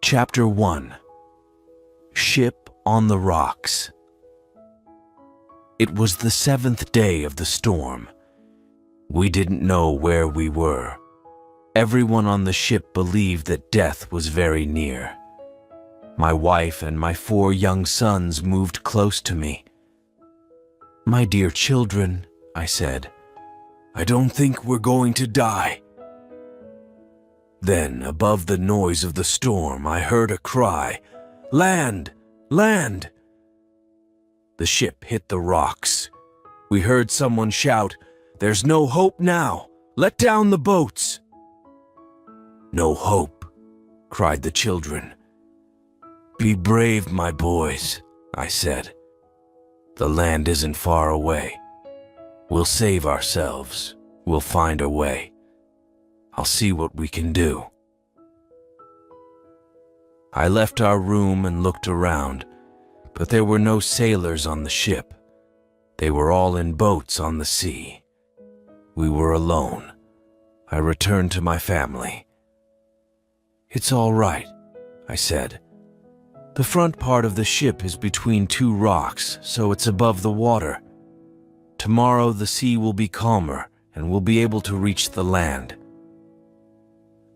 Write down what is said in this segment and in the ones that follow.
Chapter 1. Ship on the Rocks. It was the 7th day of the storm. We didn't know where we were. Everyone on the ship believed that death was very near. My wife and my 4 young sons moved close to me. "My dear children," I said, "I don't think we're going to die." Then, above the noise of the storm, I heard a cry, "Land! Land!" The ship hit the rocks. We heard someone shout, "There's no hope now! Let down the boats!" "No hope," cried the children. "Be brave, my boys," I said. "The land isn't far away. We'll save ourselves. We'll find a way. I'll see what we can do." I left our room and looked around, but there were no sailors on the ship. They were all in boats on the sea. We were alone. I returned to my family. "It's all right," I said. "The front part of the ship is between 2 rocks, so it's above the water. Tomorrow the sea will be calmer and we'll be able to reach the land."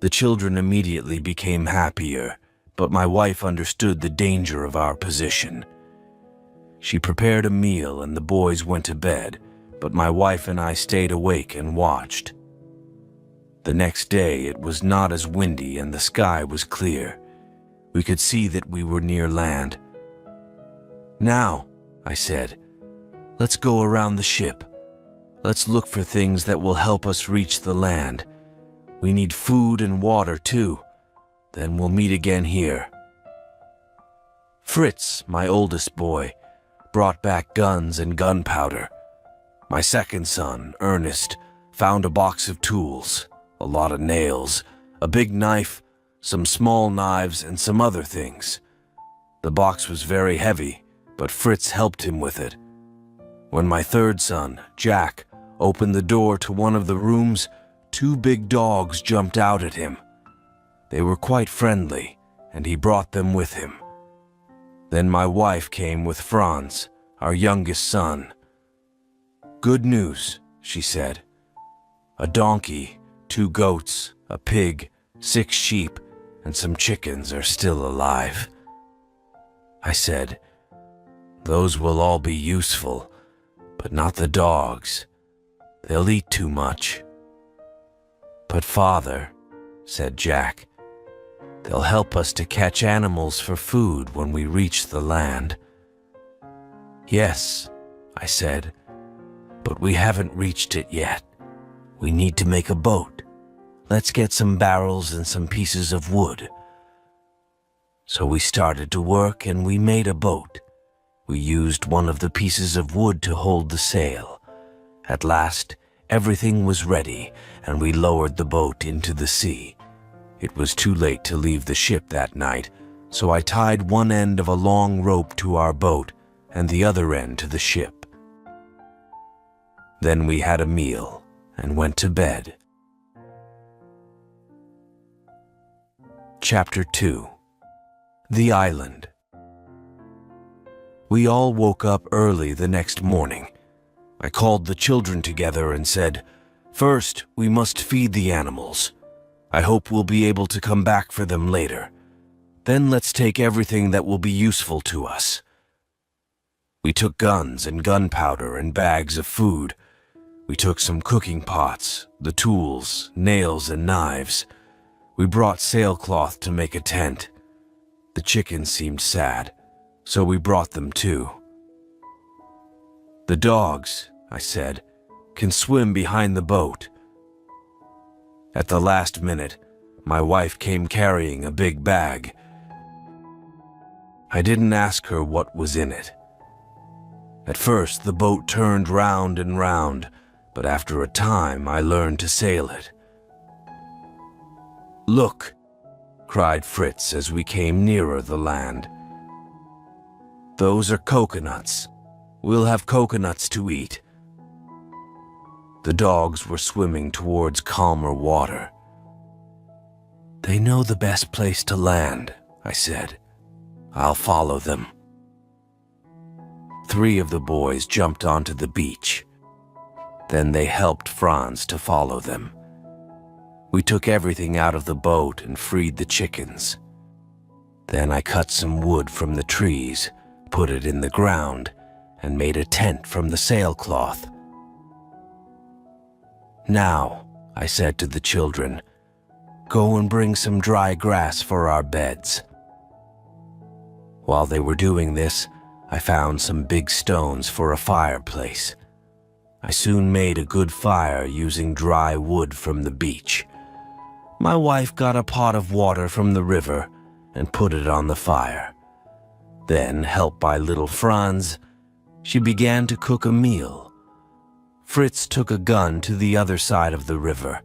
The children immediately became happier, but my wife understood the danger of our position. She prepared a meal and the boys went to bed, but my wife and I stayed awake and watched. The next day it was not as windy and the sky was clear. We could see that we were near land. "Now," I said, "let's go around the ship. Let's look for things that will help us reach the land. We need food and water too. Then we'll meet again here." Fritz, my oldest boy, brought back guns and gunpowder. My second son, Ernest, found a box of tools, a lot of nails, a big knife, some small knives, and some other things. The box was very heavy, but Fritz helped him with it. When my third son, Jack, opened the door to one of the rooms, 2 big dogs jumped out at him. They were quite friendly, and he brought them with him. Then my wife came with Franz, our youngest son. "Good news," she said. "A donkey, 2 goats, a pig, 6 sheep, and some chickens are still alive." I said, "Those will all be useful, but not the dogs. They'll eat too much." "But father," said Jack, "they'll help us to catch animals for food when we reach the land." "Yes," I said, "but we haven't reached it yet. We need to make a boat. Let's get some barrels and some pieces of wood." So we started to work and we made a boat. We used one of the pieces of wood to hold the sail. At last, everything was ready and we lowered the boat into the sea. It was too late to leave the ship that night, so I tied one end of a long rope to our boat and the other end to the ship. Then we had a meal and went to bed. Chapter 2. The Island. We all woke up early the next morning. I called the children together and said, "First, we must feed the animals. I hope we'll be able to come back for them later. Then let's take everything that will be useful to us." We took guns and gunpowder and bags of food. We took some cooking pots, the tools, nails and knives. We brought sailcloth to make a tent. The chickens seemed sad, so we brought them too. "The dogs," I said, "can swim behind the boat." At the last minute, my wife came carrying a big bag. I didn't ask her what was in it. At first, the boat turned round and round, but after a time, I learned to sail it. "Look," cried Fritz as we came nearer the land. "Those are coconuts. We'll have coconuts to eat." The dogs were swimming towards calmer water. "They know the best place to land," I said. I'll follow them. 3 of the boys jumped onto the beach. Then they helped Franz to follow them. We took everything out of the boat and freed the chickens. Then I cut some wood from the trees, put it in the ground, and made a tent from the sailcloth. Now, I said to the children, go and bring some dry grass for our beds. While they were doing this, I found some big stones for a fireplace. I soon made a good fire using dry wood from the beach. My wife got a pot of water from the river and put it on the fire. Then, helped by little Franz, she began to cook a meal. Fritz took a gun to the other side of the river.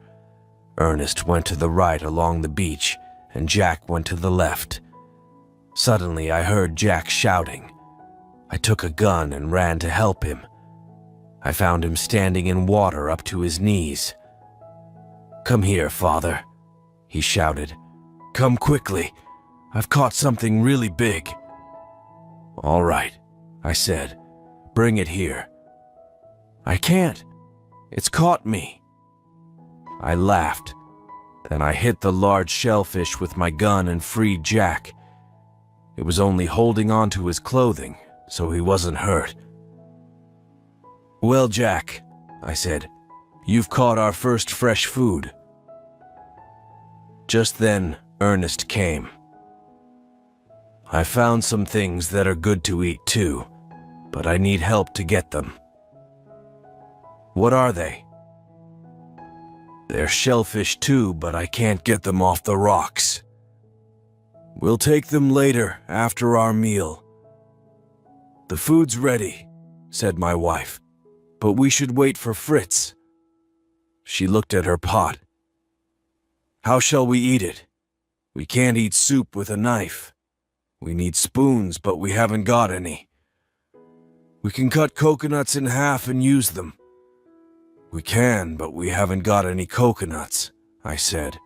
Ernest went to the right along the beach, and Jack went to the left. Suddenly, I heard Jack shouting. I took a gun and ran to help him. I found him standing in water up to his knees. "Come here, father," he shouted. "Come quickly. I've caught something really big." "All right," I said. "Bring it here." "I can't. It's caught me." I laughed. Then I hit the large shellfish with my gun and freed Jack. It was only holding on to his clothing, so he wasn't hurt. "Well, Jack," I said, "you've caught our first fresh food." Just then, Ernest came. "I found some things that are good to eat too, but I need help to get them." "What are they?" "They're shellfish too, but I can't get them off the rocks." "We'll take them later, after our meal." "The food's ready," said my wife, "but we should wait for Fritz." She looked at her pot. "How shall we eat it? We can't eat soup with a knife. We need spoons, but we haven't got any." "We can cut coconuts in half and use them." "We can, but we haven't got any coconuts," I said.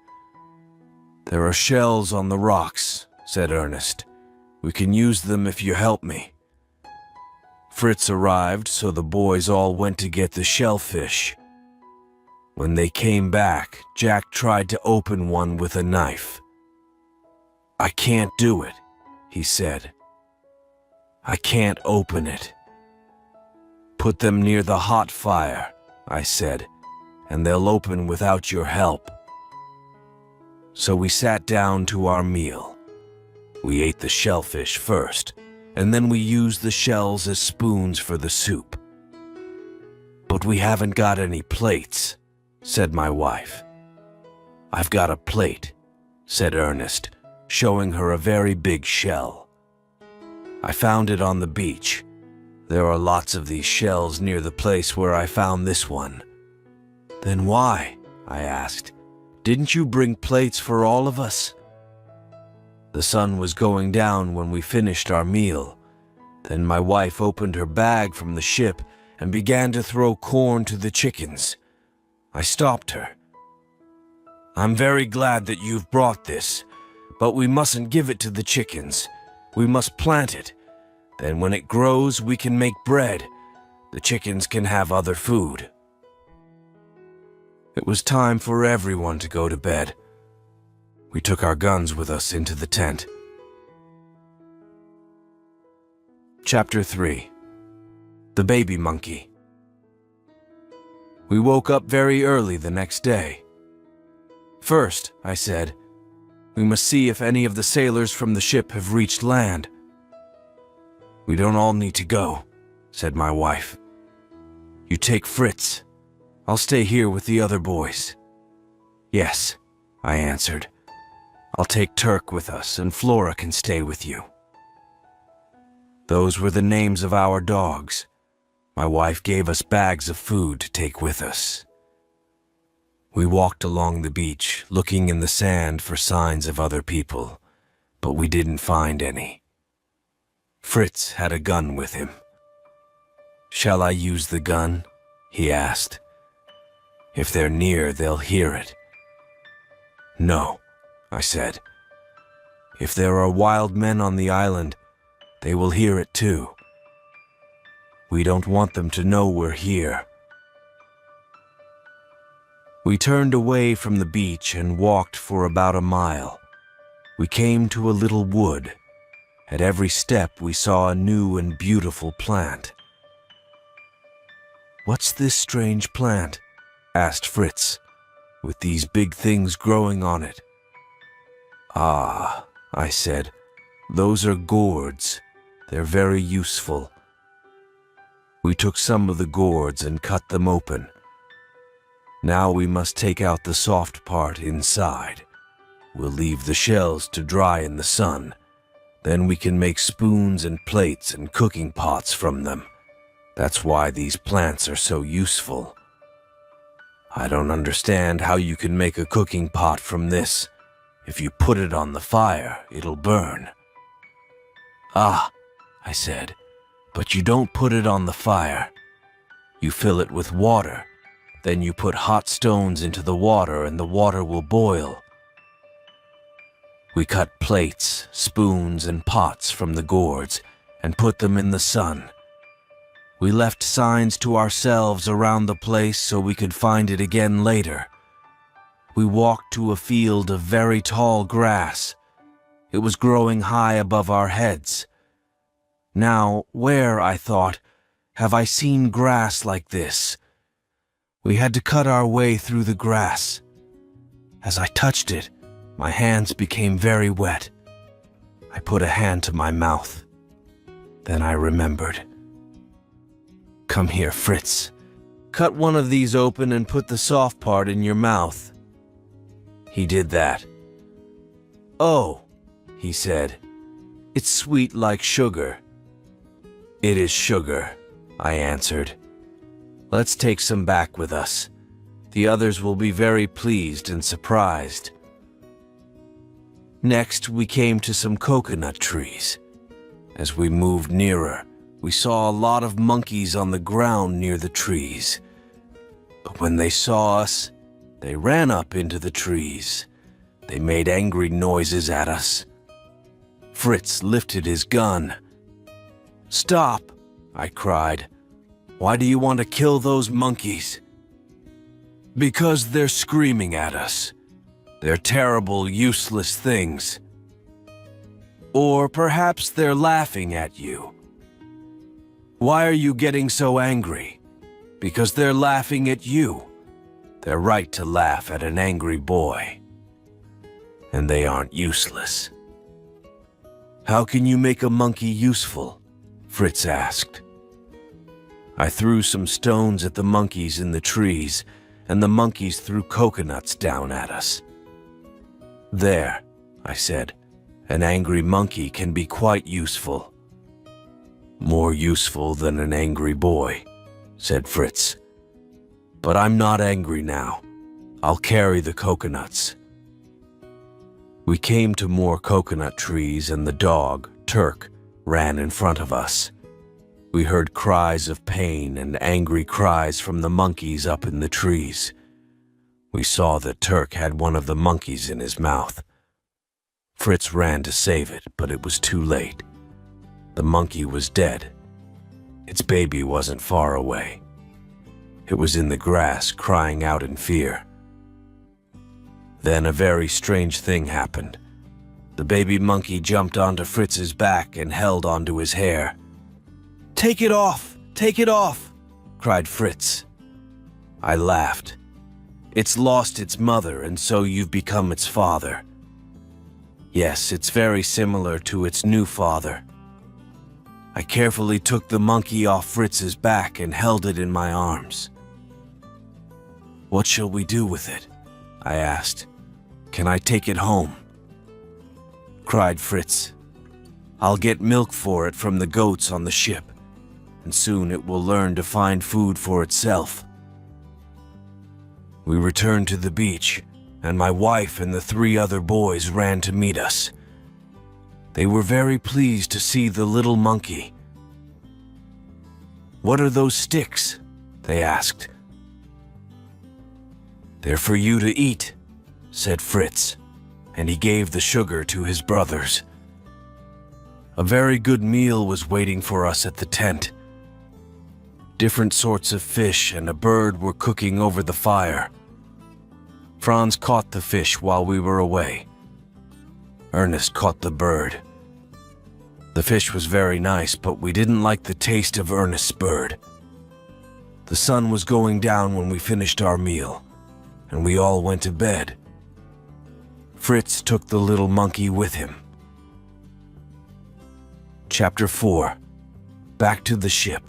"There are shells on the rocks," said Ernest. "We can use them if you help me." Fritz arrived, so the boys all went to get the shellfish. When they came back, Jack tried to open one with a knife. "I can't do it," he said. "I can't open it." "Put them near the hot fire," I said, "and they'll open without your help." So we sat down to our meal. We ate the shellfish first, and then we used the shells as spoons for the soup. "But we haven't got any plates," said my wife. "I've got a plate," said Ernest, showing her a very big shell. "I found it on the beach. There are lots of these shells near the place where I found this one." "Then why?" I asked. "Didn't you bring plates for all of us?" The sun was going down when we finished our meal. Then my wife opened her bag from the ship and began to throw corn to the chickens. I stopped her. "I'm very glad that you've brought this, but we mustn't give it to the chickens. We must plant it. Then when it grows, we can make bread. The chickens can have other food." It was time for everyone to go to bed. We took our guns with us into the tent. Chapter 3. The Baby Monkey. We woke up very early the next day. "First," I said, "we must see if any of the sailors from the ship have reached land." "We don't all need to go," said my wife. "You take Fritz. I'll stay here with the other boys." "Yes," I answered. "I'll take Turk with us, and Flora can stay with you." Those were the names of our dogs. My wife gave us bags of food to take with us. We walked along the beach, looking in the sand for signs of other people, but we didn't find any. Fritz had a gun with him. "Shall I use the gun?" he asked. "If they're near, they'll hear it." "No," I said. If there are wild men on the island, they will hear it too. We don't want them to know we're here." We turned away from the beach and walked for about a mile. We came to a little wood. At every step we saw a new and beautiful plant. "What's this strange plant?" asked Fritz, "with these big things growing on it?" "Ah," I said, "those are gourds. They're very useful." We took some of the gourds and cut them open. "Now we must take out the soft part inside. We'll leave the shells to dry in the sun. Then we can make spoons and plates and cooking pots from them. That's why these plants are so useful." "I don't understand how you can make a cooking pot from this. If you put it on the fire, it'll burn." "Ah," I said, "but you don't put it on the fire. You fill it with water. Then you put hot stones into the water and the water will boil." We cut plates, spoons, and pots from the gourds and put them in the sun. We left signs to ourselves around the place so we could find it again later. We walked to a field of very tall grass. It was growing high above our heads. Now, where, I thought, have I seen grass like this? We had to cut our way through the grass. As I touched it, my hands became very wet. I put a hand to my mouth. Then I remembered. "Come here, Fritz. Cut one of these open and put the soft part in your mouth." He did that. "Oh," he said, "it's sweet like sugar." "It is sugar," I answered. "Let's take some back with us. The others will be very pleased and surprised." Next, we came to some coconut trees. As we moved nearer, we saw a lot of monkeys on the ground near the trees. But when they saw us, they ran up into the trees. They made angry noises at us. Fritz lifted his gun. "Stop!" I cried. "Why do you want to kill those monkeys?" "Because they're screaming at us. They're terrible, useless things. Or perhaps they're laughing at you." "Why are you getting so angry?" "Because they're laughing at you. They're right to laugh at an angry boy. And they aren't useless." "How can you make a monkey useful?" Fritz asked. I threw some stones at the monkeys in the trees, and the monkeys threw coconuts down at us. "There," I said, "an angry monkey can be quite useful." "More useful than an angry boy," said Fritz. "But I'm not angry now. I'll carry the coconuts." We came to more coconut trees and the dog, Turk, ran in front of us. We heard cries of pain and angry cries from the monkeys up in the trees. We saw that Turk had one of the monkeys in his mouth. Fritz ran to save it, but it was too late. The monkey was dead. Its baby wasn't far away. It was in the grass, crying out in fear. Then a very strange thing happened. The baby monkey jumped onto Fritz's back and held onto his hair. "Take it off! Take it off!" cried Fritz. I laughed. "It's lost its mother, and so you've become its father." "Yes, it's very similar to its new father." I carefully took the monkey off Fritz's back and held it in my arms. "What shall we do with it?" I asked. "Can I take it home?" Cried Fritz. "I'll get milk for it from the goats on the ship, and soon it will learn to find food for itself." We returned to the beach, and my wife and the 3 other boys ran to meet us. They were very pleased to see the little monkey. "What are those sticks?" they asked. "They're for you to eat," said Fritz, and he gave the sugar to his brothers. A very good meal was waiting for us at the tent. Different sorts of fish and a bird were cooking over the fire. Franz caught the fish while we were away. Ernest caught the bird. The fish was very nice, but we didn't like the taste of Ernest's bird. The sun was going down when we finished our meal, and we all went to bed. Fritz took the little monkey with him. Chapter 4. Back to the ship.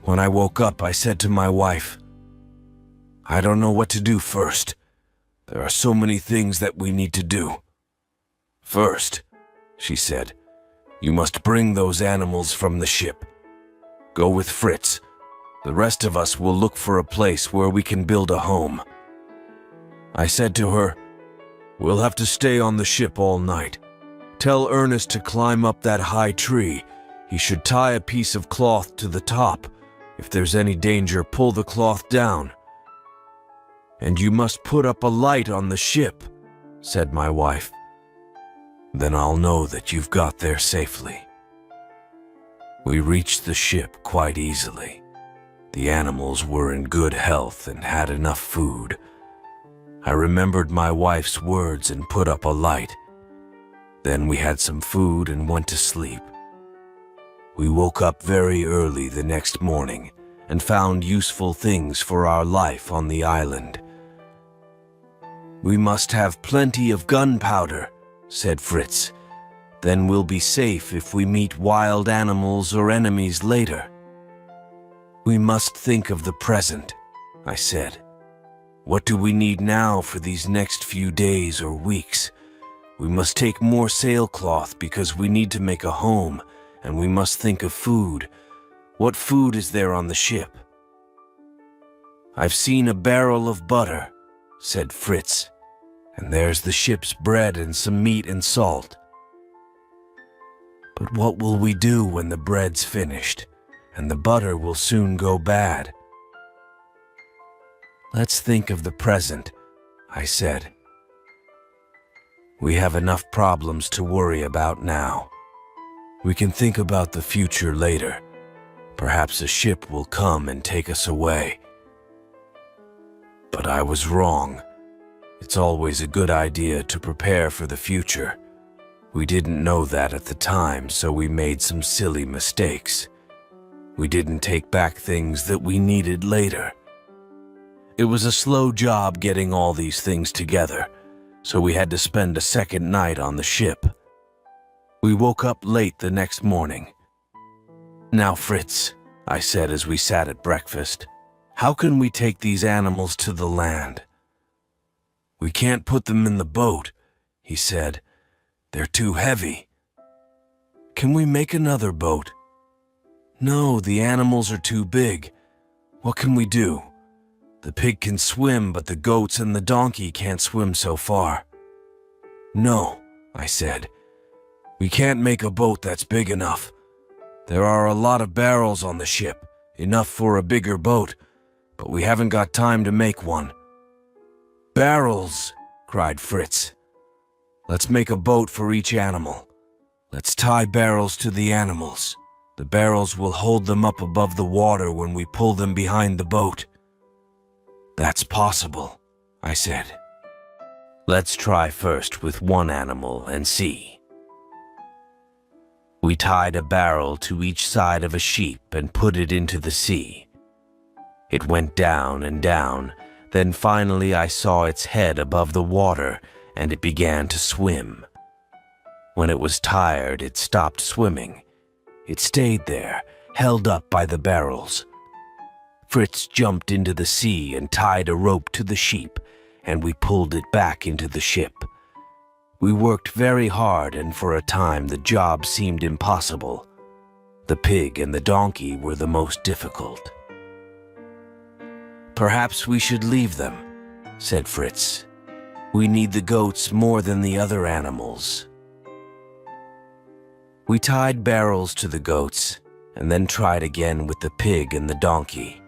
When I woke up, I said to my wife, "I don't know what to do first. There are so many things that we need to do." "First," she said, "you must bring those animals from the ship. Go with Fritz. The rest of us will look for a place where we can build a home." I said to her, "We'll have to stay on the ship all night. Tell Ernest to climb up that high tree. He should tie a piece of cloth to the top. If there's any danger, pull the cloth down. And you must put up a light on the ship," said my wife. "Then I'll know that you've got there safely." We reached the ship quite easily. The animals were in good health and had enough food. I remembered my wife's words and put up a light. Then we had some food and went to sleep. We woke up very early the next morning and found useful things for our life on the island. "We must have plenty of gunpowder," said Fritz. "Then we'll be safe if we meet wild animals or enemies later." "We must think of the present," I said. "What do we need now for these next few days or weeks? We must take more sailcloth because we need to make a home, and we must think of food. What food is there on the ship?" "I've seen a barrel of butter," said Fritz, "and there's the ship's bread and some meat and salt." "But what will we do when the bread's finished, and the butter will soon go bad?" "Let's think of the present," I said. "We have enough problems to worry about now. We can think about the future later. Perhaps a ship will come and take us away." But I was wrong. It's always a good idea to prepare for the future. We didn't know that at the time, so we made some silly mistakes. We didn't take back things that we needed later. It was a slow job getting all these things together, so we had to spend a second night on the ship. We woke up late the next morning. "Now, Fritz," I said as we sat at breakfast, "how can we take these animals to the land?" "We can't put them in the boat," he said. "They're too heavy." "Can we make another boat?" "No, the animals are too big. What can we do? The pig can swim, but the goats and the donkey can't swim so far." "No," I said. "We can't make a boat that's big enough. There are a lot of barrels on the ship, enough for a bigger boat, but we haven't got time to make one." "Barrels!" cried Fritz. "Let's make a boat for each animal. Let's tie barrels to the animals. The barrels will hold them up above the water when we pull them behind the boat." "That's possible," I said. "Let's try first with one animal and see." We tied a barrel to each side of a sheep and put it into the sea. It went down and down, then finally I saw its head above the water and it began to swim. When it was tired, it stopped swimming. It stayed there, held up by the barrels. Fritz jumped into the sea and tied a rope to the sheep, and we pulled it back into the ship. We worked very hard, and for a time the job seemed impossible. The pig and the donkey were the most difficult. "Perhaps we should leave them," said Fritz. "We need the goats more than the other animals." We tied barrels to the goats, and then tried again with the pig and the donkey.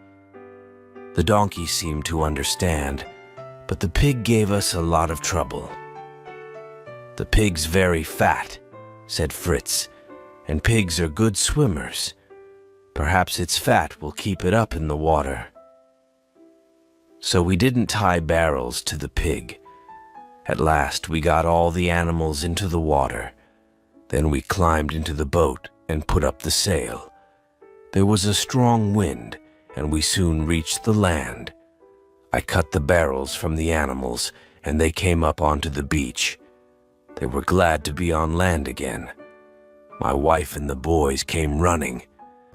The donkey seemed to understand, But the pig gave us a lot of trouble. "The pig's very fat," said Fritz, "and pigs are good swimmers. Perhaps its fat will keep it up in the water." So we didn't tie barrels to the pig. At last we got all the animals into the water. Then we climbed into the boat and put up the sail. There was a strong wind, and we soon reached the land. I cut the barrels from the animals, and they came up onto the beach. They were glad to be on land again. My wife and the boys came running.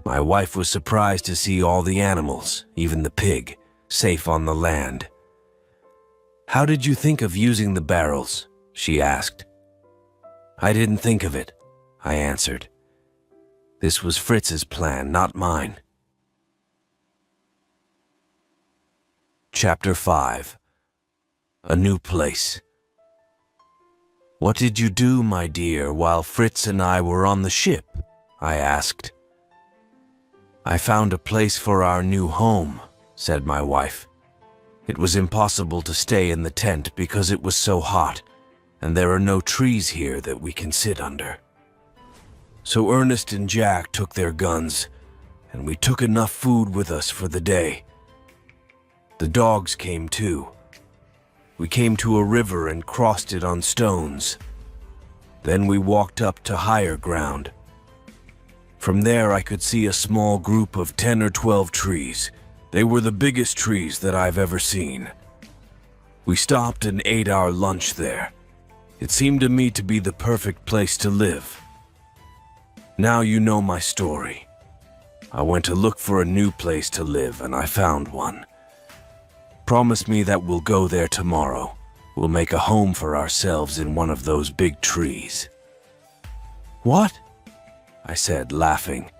My wife was surprised to see all the animals, even the pig, safe on the land. "How did you think of using the barrels?" she asked. "I didn't think of it," I answered. "This was Fritz's plan, not mine." Chapter 5. A New Place. "What did you do, my dear, while Fritz and I were on the ship?" I asked. "I found a place for our new home," said my wife. "It was impossible to stay in the tent because it was so hot, and there are no trees here that we can sit under. So Ernest and Jack took their guns, and we took enough food with us for the day. The dogs came too. We came to a river and crossed it on stones. Then we walked up to higher ground. From there I could see a small group of 10 or 12 trees. They were the biggest trees that I've ever seen. We stopped and ate our lunch there. It seemed to me to be the perfect place to live. Now you know my story. I went to look for a new place to live, and I found one. Promise me that we'll go there tomorrow. We'll make a home for ourselves in one of those big trees." "What?" I said, laughing.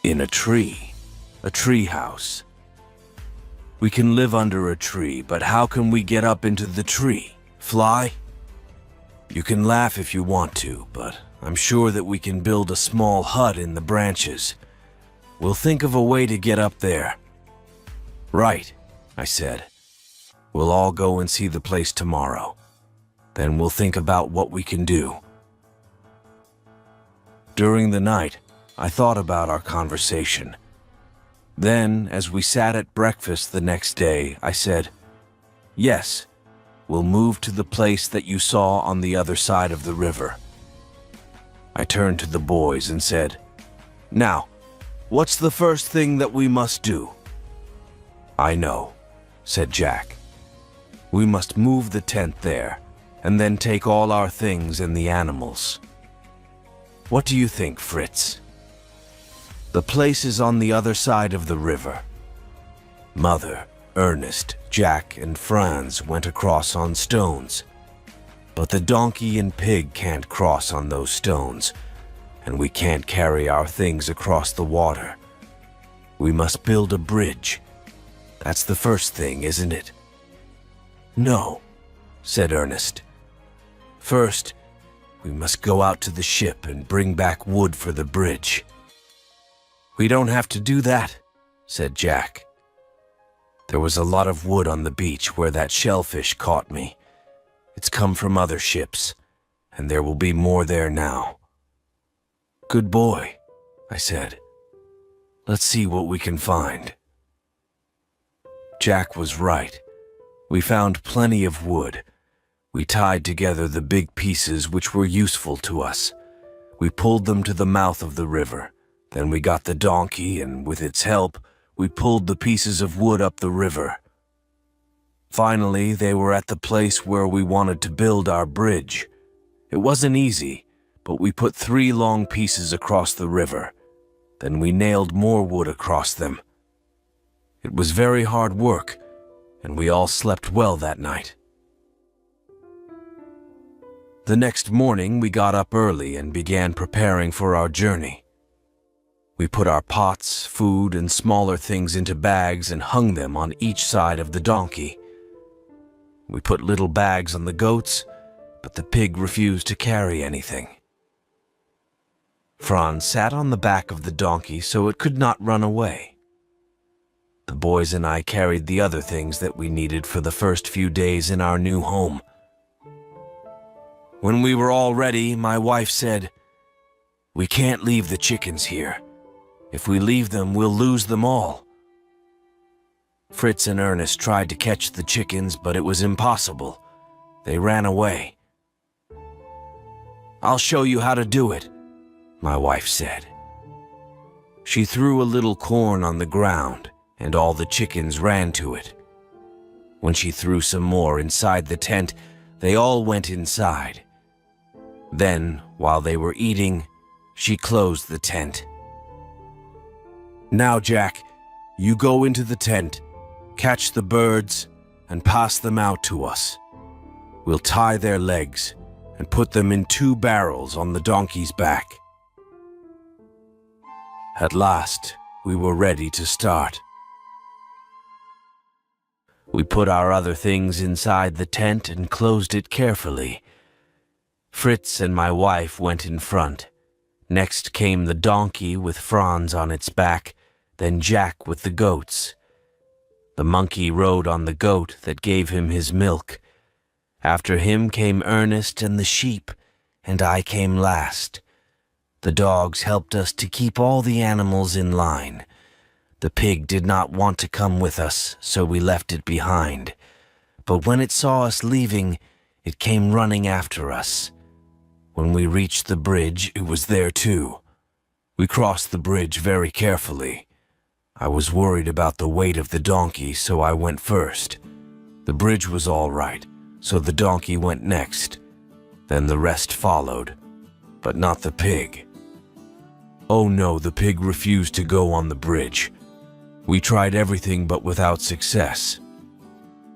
"In a tree house. We can live under a tree, but how can we get up into the tree? Fly? You can laugh if you want to, but I'm sure that we can build a small hut in the branches. We'll think of a way to get up there." "Right," I said. "We'll all go and see the place tomorrow. Then we'll think about what we can do." During the night, I thought about our conversation. Then, as we sat at breakfast the next day, I said, "Yes, we'll move to the place that you saw on the other side of the river." I turned to the boys and said, "Now, what's the first thing that we must do?" "I know," said Jack. "We must move the tent there, and then take all our things and the animals. What do you think, Fritz?" "The place is on the other side of the river." Mother, Ernest, Jack, and Franz went across on stones. But the donkey and pig can't cross on those stones, and we can't carry our things across the water. We must build a bridge. That's the first thing, isn't it?" "No," said Ernest. "First, we must go out to the ship and bring back wood for the bridge." "We don't have to do that," said Jack. "There was a lot of wood on the beach where that shellfish caught me. It's come from other ships, and there will be more there now." "Good boy," I said. "Let's see what we can find." Jack was right. We found plenty of wood. We tied together the big pieces which were useful to us. We pulled them to the mouth of the river. Then we got the donkey, and with its help, we pulled the pieces of wood up the river. Finally, they were at the place where we wanted to build our bridge. It wasn't easy, but we put 3 long pieces across the river. Then we nailed more wood across them. It was very hard work, and we all slept well that night. The next morning, we got up early and began preparing for our journey. We put our pots, food, and smaller things into bags and hung them on each side of the donkey. We put little bags on the goats, but the pig refused to carry anything. Franz sat on the back of the donkey so it could not run away. The boys and I carried the other things that we needed for the first few days in our new home. When we were all ready, my wife said, "We can't leave the chickens here. If we leave them, we'll lose them all." Fritz and Ernest tried to catch the chickens, but it was impossible. They ran away. "I'll show you how to do it," my wife said. She threw a little corn on the ground, and all the chickens ran to it. When she threw some more inside the tent, they all went inside. Then, while they were eating, she closed the tent. "Now, Jack, you go into the tent, catch the birds, and pass them out to us. We'll tie their legs and put them in 2 barrels on the donkey's back." At last, we were ready to start. We put our other things inside the tent and closed it carefully. Fritz and my wife went in front. Next came the donkey with Franz on its back, then Jack with the goats. The monkey rode on the goat that gave him his milk. After him came Ernest and the sheep, and I came last. The dogs helped us to keep all the animals in line. The pig did not want to come with us, so we left it behind. But when it saw us leaving, it came running after us. When we reached the bridge, it was there too. We crossed the bridge very carefully. I was worried about the weight of the donkey, so I went first. The bridge was all right, so the donkey went next. Then the rest followed, but not the pig. Oh no, the pig refused to go on the bridge. We tried everything but without success.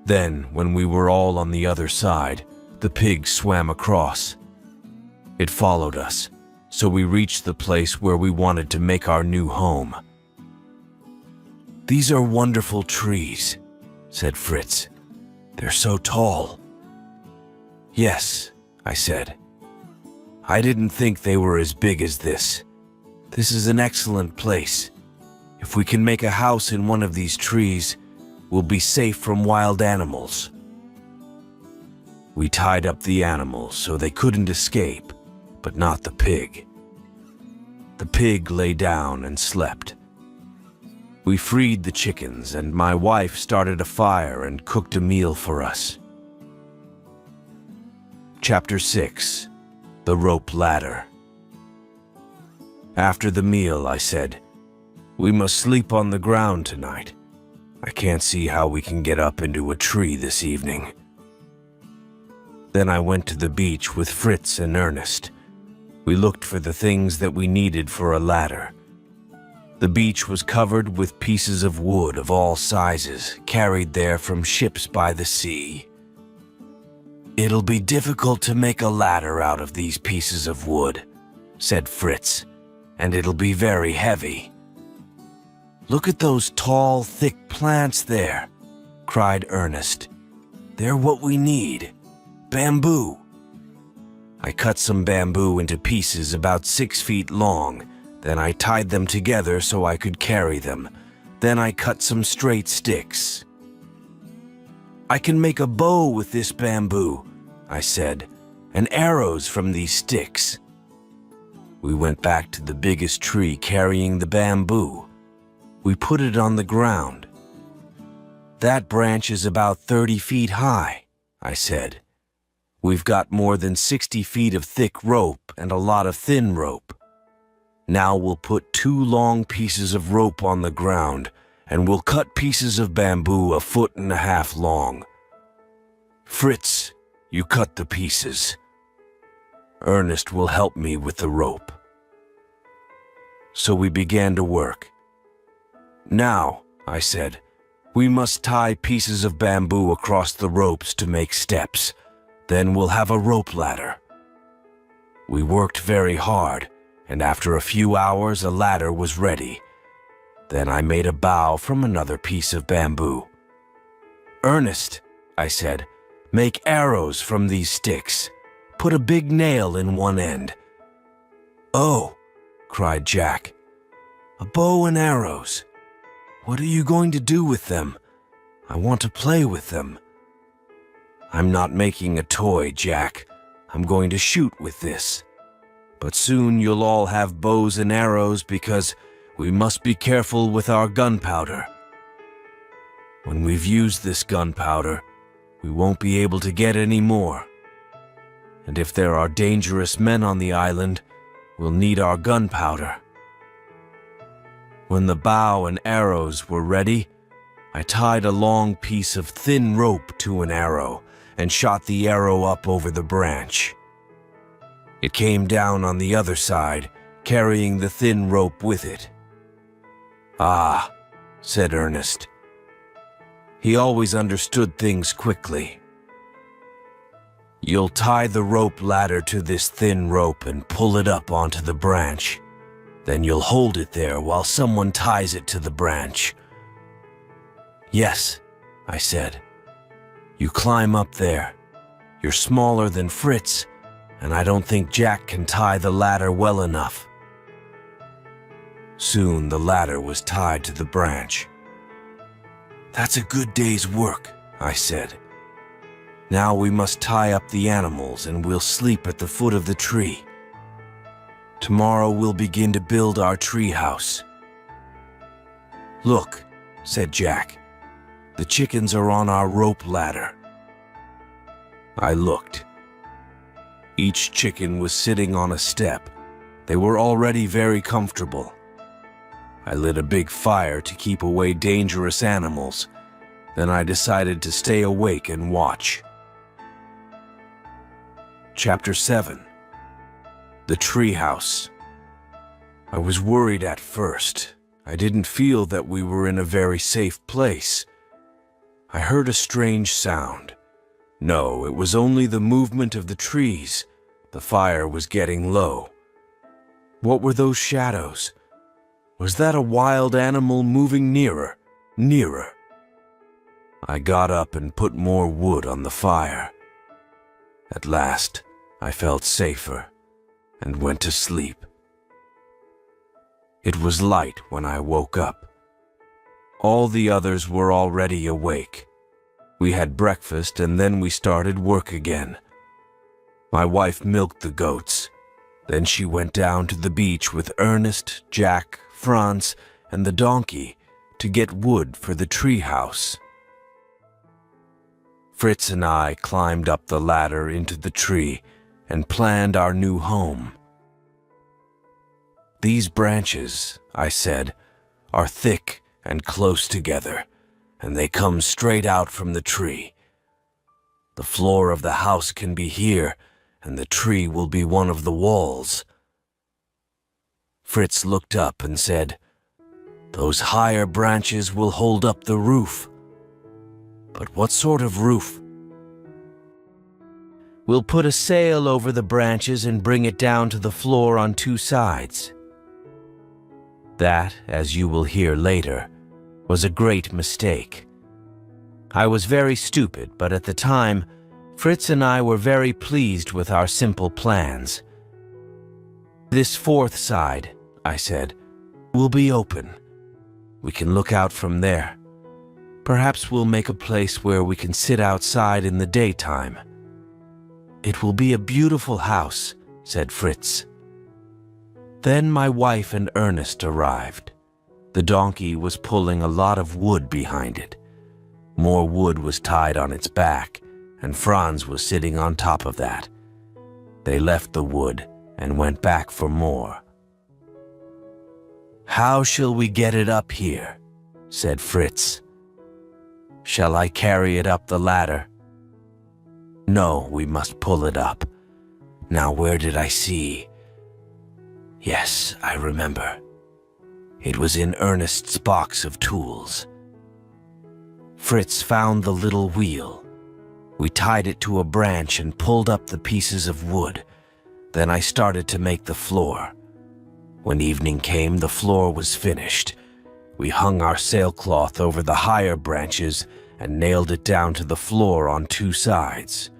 Then, when we were all on the other side, the pig swam across. It followed us, so we reached the place where we wanted to make our new home. "These are wonderful trees," said Fritz. "They're so tall." "Yes," I said. "I didn't think they were as big as this. This is an excellent place. If we can make a house in one of these trees, we'll be safe from wild animals." We tied up the animals so they couldn't escape, but not the pig. The pig lay down and slept. We freed the chickens, and my wife started a fire and cooked a meal for us. Chapter 6. The Rope Ladder. After the meal, I said, "We must sleep on the ground tonight. I can't see how we can get up into a tree this evening." Then I went to the beach with Fritz and Ernest. We looked for the things that we needed for a ladder. The beach was covered with pieces of wood of all sizes, carried there from ships by the sea. "It'll be difficult to make a ladder out of these pieces of wood," said Fritz, "and it'll be very heavy." "Look at those tall, thick plants there," cried Ernest. "They're what we need. Bamboo." I cut some bamboo into pieces about 6 feet long. Then I tied them together so I could carry them. Then I cut some straight sticks. "I can make a bow with this bamboo," I said, "and arrows from these sticks." We went back to the biggest tree carrying the bamboo. We put it on the ground. "That branch is about 30 feet high," I said. "We've got more than 60 feet of thick rope and a lot of thin rope. Now we'll put 2 long pieces of rope on the ground, and we'll cut pieces of bamboo 1.5 feet long. Fritz, you cut the pieces. Ernest will help me with the rope." So we began to work. "Now," I said, "we must tie pieces of bamboo across the ropes to make steps. Then we'll have a rope ladder." We worked very hard, and after a few hours a ladder was ready. Then I made a bow from another piece of bamboo. "Ernest," I said, "make arrows from these sticks. Put a big nail in one end." "Oh," cried Jack, "a bow and arrows. What are you going to do with them? I want to play with them. I'm not making a toy, Jack. I'm going to shoot with this. But soon you'll all have bows and arrows because we must be careful with our gunpowder. When we've used this gunpowder, we won't be able to get any more. And if there are dangerous men on the island, we'll need our gunpowder. When the bow and arrows were ready, I tied a long piece of thin rope to an arrow and shot the arrow up over the branch. It came down on the other side, carrying the thin rope with it. "Ah," said Ernest. He always understood things quickly. "You'll tie the rope ladder to this thin rope and pull it up onto the branch. Then you'll hold it there while someone ties it to the branch." "Yes," I said. "You climb up there. You're smaller than Fritz, and I don't think Jack can tie the ladder well enough." Soon the ladder was tied to the branch. "That's a good day's work," I said. "Now we must tie up the animals and we'll sleep at the foot of the tree. Tomorrow we'll begin to build our tree house." "Look," said Jack. "The chickens are on our rope ladder." I looked. Each chicken was sitting on a step. They were already very comfortable. I lit a big fire to keep away dangerous animals. Then I decided to stay awake and watch. Chapter 7. The Treehouse. I was worried at first. I didn't feel that we were in a very safe place. I heard a strange sound. No, it was only the movement of the trees. The fire was getting low. What were those shadows? Was that a wild animal moving nearer, nearer? I got up and put more wood on the fire. At last, I felt safer and went to sleep. It was light when I woke up. All the others were already awake. We had breakfast and then we started work again. My wife milked the goats. Then she went down to the beach with Ernest, Jack, Franz, and the donkey to get wood for the treehouse. Fritz and I climbed up the ladder into the tree and planned our new home. "These branches," I said, "are thick and close together, and they come straight out from the tree. The floor of the house can be here, and the tree will be one of the walls." Fritz looked up and said, "Those higher branches will hold up the roof." "But what sort of roof?" "We'll put a sail over the branches and bring it down to the floor on two sides." That, as you will hear later, was a great mistake. I was very stupid, but at the time, Fritz and I were very pleased with our simple plans. "This fourth side," I said, "will be open. We can look out from there. Perhaps we'll make a place where we can sit outside in the daytime." "It will be a beautiful house," said Fritz. Then my wife and Ernest arrived. The donkey was pulling a lot of wood behind it. More wood was tied on its back, and Franz was sitting on top of that. They left the wood and went back for more. "How shall we get it up here?" said Fritz. "Shall I carry it up the ladder?" "No, we must pull it up. Now where did I see? Yes, I remember. It was in Ernest's box of tools." Fritz found the little wheel. We tied it to a branch and pulled up the pieces of wood. Then I started to make the floor. When evening came, the floor was finished. We hung our sailcloth over the higher branches and nailed it down to the floor on two sides.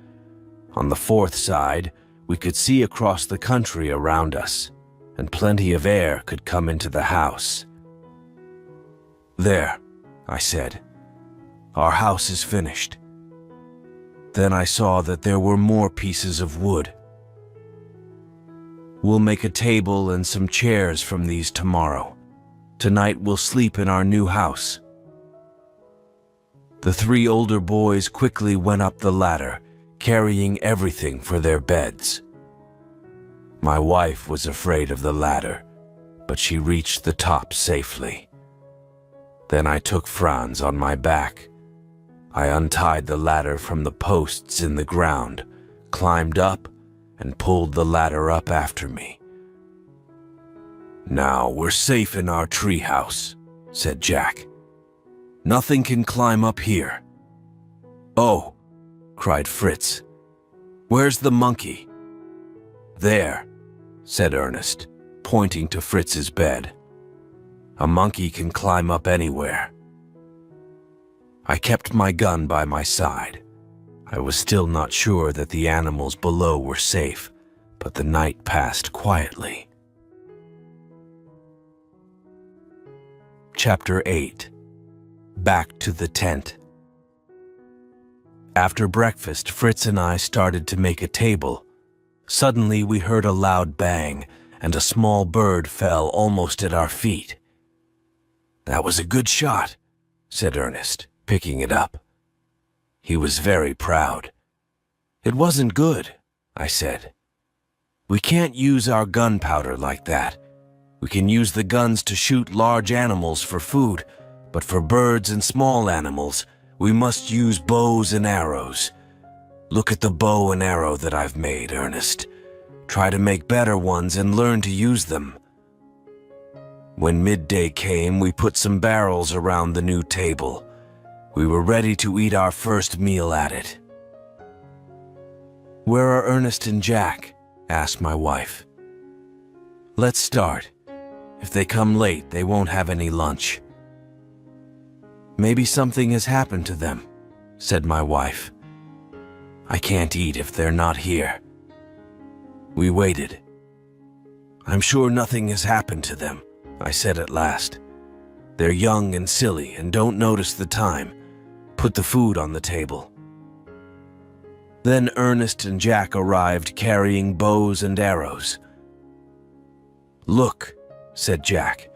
On the fourth side, we could see across the country around us, and plenty of air could come into the house. "There," I said. "Our house is finished." Then I saw that there were more pieces of wood. "We'll make a table and some chairs from these tomorrow. Tonight we'll sleep in our new house." The 3 older boys quickly went up the ladder, carrying everything for their beds. My wife was afraid of the ladder, but she reached the top safely. Then I took Franz on my back. I untied the ladder from the posts in the ground, climbed up, and pulled the ladder up after me. "Now we're safe in our treehouse," said Jack. "Nothing can climb up here." "Oh," cried Fritz. "Where's the monkey?" "There," said Ernest, pointing to Fritz's bed. "A monkey can climb up anywhere." I kept my gun by my side. I was still not sure that the animals below were safe, but the night passed quietly. Chapter 8. Back to the tent. After breakfast, Fritz and I started to make a table. Suddenly we heard a loud bang, and a small bird fell almost at our feet. "That was a good shot," said Ernest, picking it up. He was very proud. "It wasn't good," I said. "We can't use our gunpowder like that. We can use the guns to shoot large animals for food, but for birds and small animals, we must use bows and arrows. Look at the bow and arrow that I've made, Ernest. Try to make better ones and learn to use them." When midday came, we put some barrels around the new table. We were ready to eat our first meal at it. "Where are Ernest and Jack?" asked my wife. "Let's start. If they come late, they won't have any lunch." "Maybe something has happened to them," said my wife. "I can't eat if they're not here." We waited. "I'm sure nothing has happened to them," I said at last. "They're young and silly and don't notice the time. Put the food on the table." Then Ernest and Jack arrived carrying bows and arrows. "Look," said Jack.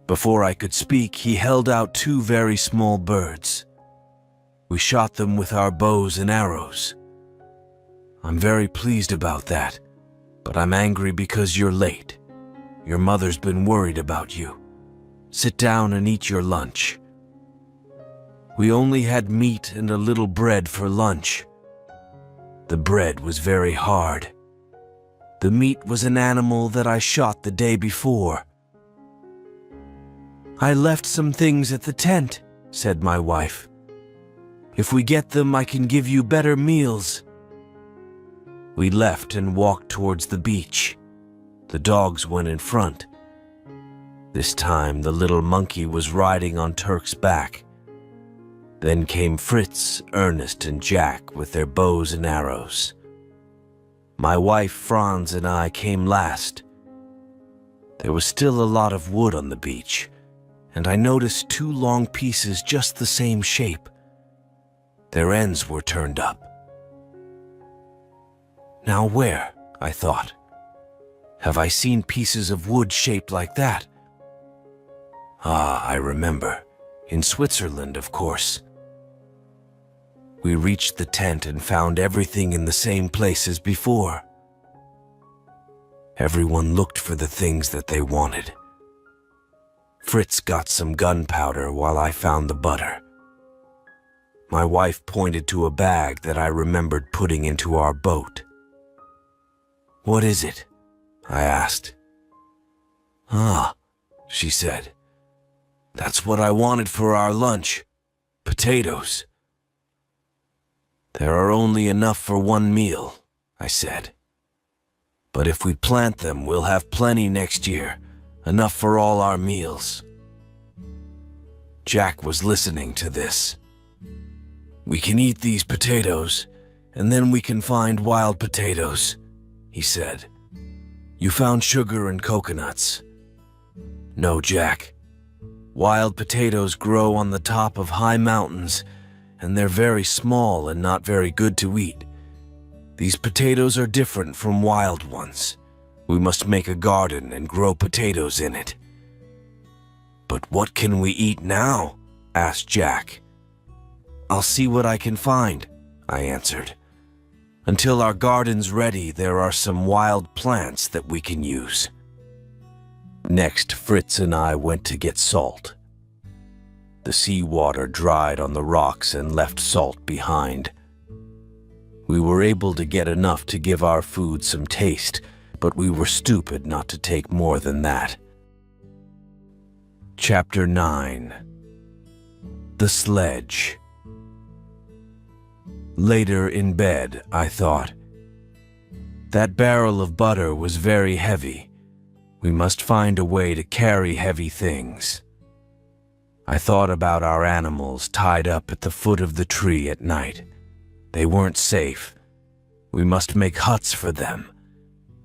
Before I could speak, he held out 2 very small birds. We shot them with our bows and arrows. "I'm very pleased about that, but I'm angry because you're late. Your mother's been worried about you. Sit down and eat your lunch." We only had meat and a little bread for lunch. The bread was very hard. The meat was an animal that I shot the day before. "I left some things at the tent," said my wife. "If we get them, I can give you better meals." We left and walked towards the beach. The dogs went in front. This time the little monkey was riding on Turk's back. Then came Fritz, Ernest, and Jack with their bows and arrows. My wife, Franz, and I came last. There was still a lot of wood on the beach, and I noticed 2 long pieces just the same shape. Their ends were turned up. Now where, I thought, have I seen pieces of wood shaped like that? Ah, I remember. In Switzerland, of course. We reached the tent and found everything in the same place as before. Everyone looked for the things that they wanted. Fritz got some gunpowder while I found the butter. My wife pointed to a bag that I remembered putting into our boat. "What is it?" I asked. "Ah," she said. "That's what I wanted for our lunch. Potatoes." "There are only enough for 1 meal," I said. "But if we plant them, we'll have plenty next year, enough for all our meals." Jack was listening to this. "We can eat these potatoes, and then we can find wild potatoes," he said. "You found sugar and coconuts." "No, Jack. Wild potatoes grow on the top of high mountains, and they're very small and not very good to eat. These potatoes are different from wild ones. We must make a garden and grow potatoes in it." "But what can we eat now?" asked Jack. "I'll see what I can find," I answered. "Until our garden's ready, there are some wild plants that we can use." Next, Fritz and I went to get salt. The seawater dried on the rocks and left salt behind. We were able to get enough to give our food some taste, but we were stupid not to take more than that. Chapter 9. The Sledge. Later in bed, I thought, that barrel of butter was very heavy. We must find a way to carry heavy things. I thought about our animals tied up at the foot of the tree at night. They weren't safe. We must make huts for them.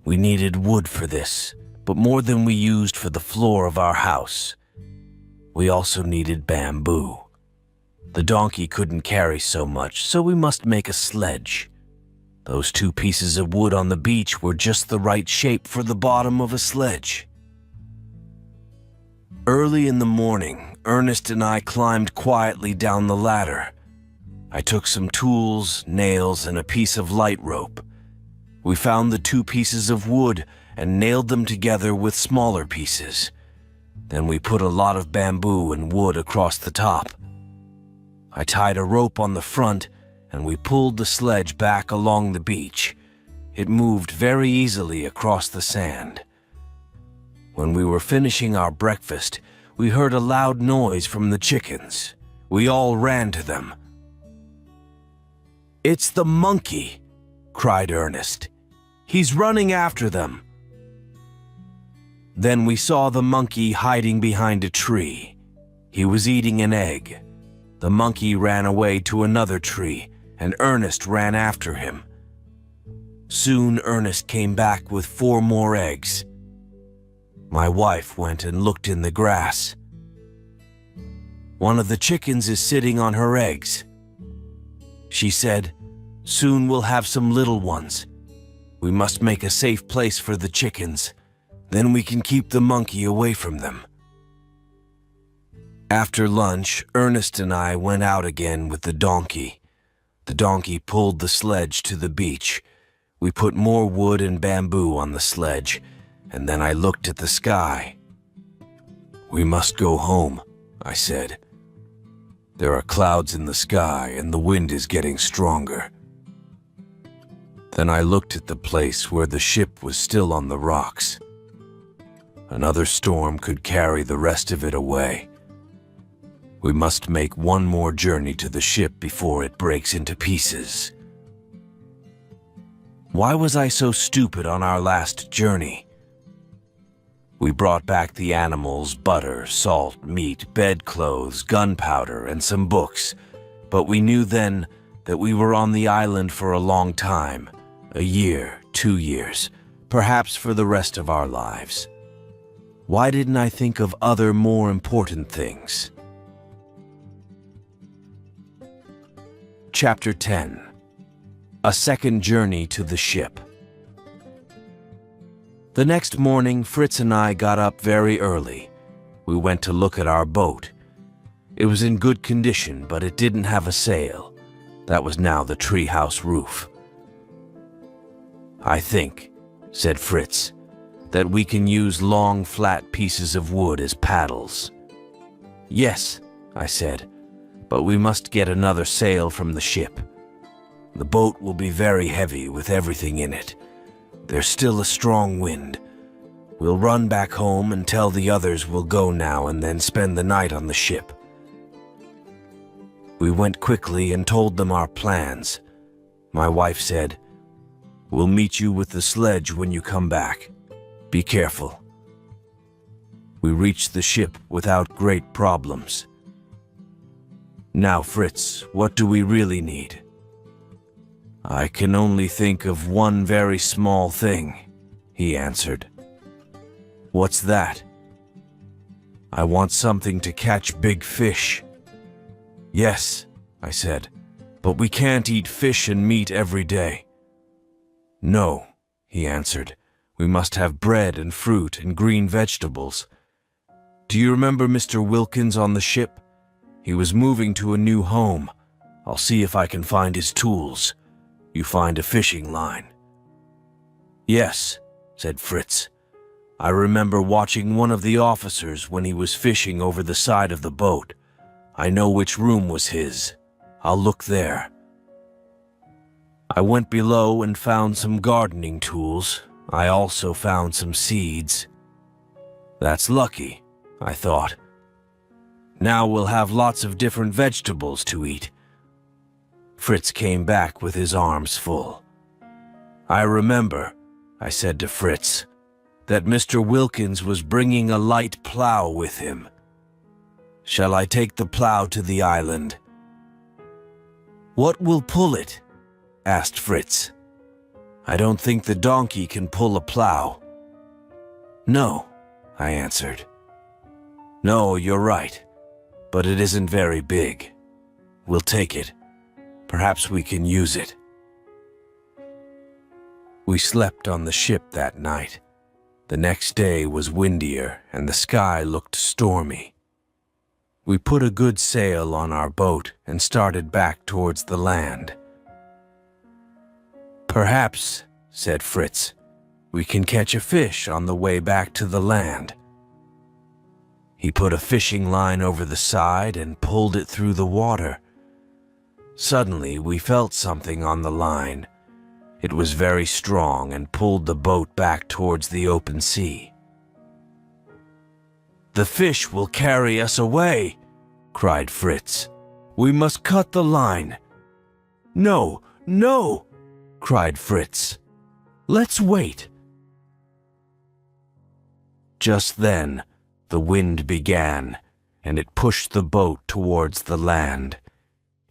We needed wood for this, but more than we used for the floor of our house. We also needed bamboo. The donkey couldn't carry so much, so we must make a sledge. Those 2 pieces of wood on the beach were just the right shape for the bottom of a sledge. Early in the morning, Ernest and I climbed quietly down the ladder. I took some tools, nails, and a piece of light rope. We found the 2 pieces of wood and nailed them together with smaller pieces. Then we put a lot of bamboo and wood across the top. I tied a rope on the front, and we pulled the sledge back along the beach. It moved very easily across the sand. When we were finishing our breakfast, we heard a loud noise from the chickens. We all ran to them. "It's the monkey!" cried Ernest. "He's running after them." Then we saw the monkey hiding behind a tree. He was eating an egg. The monkey ran away to another tree, and Ernest ran after him. Soon Ernest came back with 4 more eggs. My wife went and looked in the grass. "One of the chickens is sitting on her eggs." She said, "Soon we'll have some little ones. We must make a safe place for the chickens. Then we can keep the monkey away from them." After lunch, Ernest and I went out again with the donkey. The donkey pulled the sledge to the beach. We put more wood and bamboo on the sledge, and then I looked at the sky. "We must go home," I said. "There are clouds in the sky and the wind is getting stronger." Then I looked at the place where the ship was still on the rocks. Another storm could carry the rest of it away. We must make one more journey to the ship before it breaks into pieces. Why was I so stupid on our last journey? We brought back the animals, butter, salt, meat, bedclothes, gunpowder, and some books, but we knew then that we were on the island for a long time, a year, 2 years, perhaps for the rest of our lives. Why didn't I think of other more important things? Chapter 10. A Second Journey to the Ship. The next morning, Fritz and I got up very early. We went to look at our boat. It was in good condition, but it didn't have a sail. That was now the treehouse roof. "I think," said Fritz, "that we can use long, flat pieces of wood as paddles." "Yes," I said, "but we must get another sail from the ship. The boat will be very heavy with everything in it. There's still a strong wind. We'll run back home and tell the others we'll go now and then spend the night on the ship." We went quickly and told them our plans. My wife said, "We'll meet you with the sledge when you come back. Be careful." We reached the ship without great problems. "Now, Fritz, what do we really need?" "I can only think of one very small thing," he answered. "What's that?" I want something to catch big fish. Yes, I said, but we can't eat fish and meat every day. No, he answered, we must have bread and fruit and green vegetables. Do you remember Mr. Wilkins on the ship? He was moving to a new home. I'll see if I can find his tools. You find a fishing line. Yes, said Fritz. I remember watching one of the officers when he was fishing over the side of the boat. I know which room was his. I'll look there. I went below and found some gardening tools. I also found some seeds. That's lucky, I thought. Now we'll have lots of different vegetables to eat. Fritz came back with his arms full. I remember, I said to Fritz, that Mr. Wilkins was bringing a light plow with him. Shall I take the plow to the island? What will pull it? Asked Fritz. I don't think the donkey can pull a plow. No, I answered. No, you're right, but it isn't very big. We'll take it. Perhaps we can use it. We slept on the ship that night. The next day was windier and the sky looked stormy. We put a good sail on our boat and started back towards the land. Perhaps, said Fritz, we can catch a fish on the way back to the land. He put a fishing line over the side and pulled it through the water. Suddenly, we felt something on the line. It was very strong and pulled the boat back towards the open sea. The fish will carry us away, cried Fritz. We must cut the line. No, no, cried Fritz. Let's wait. Just then, the wind began, and it pushed the boat towards the land.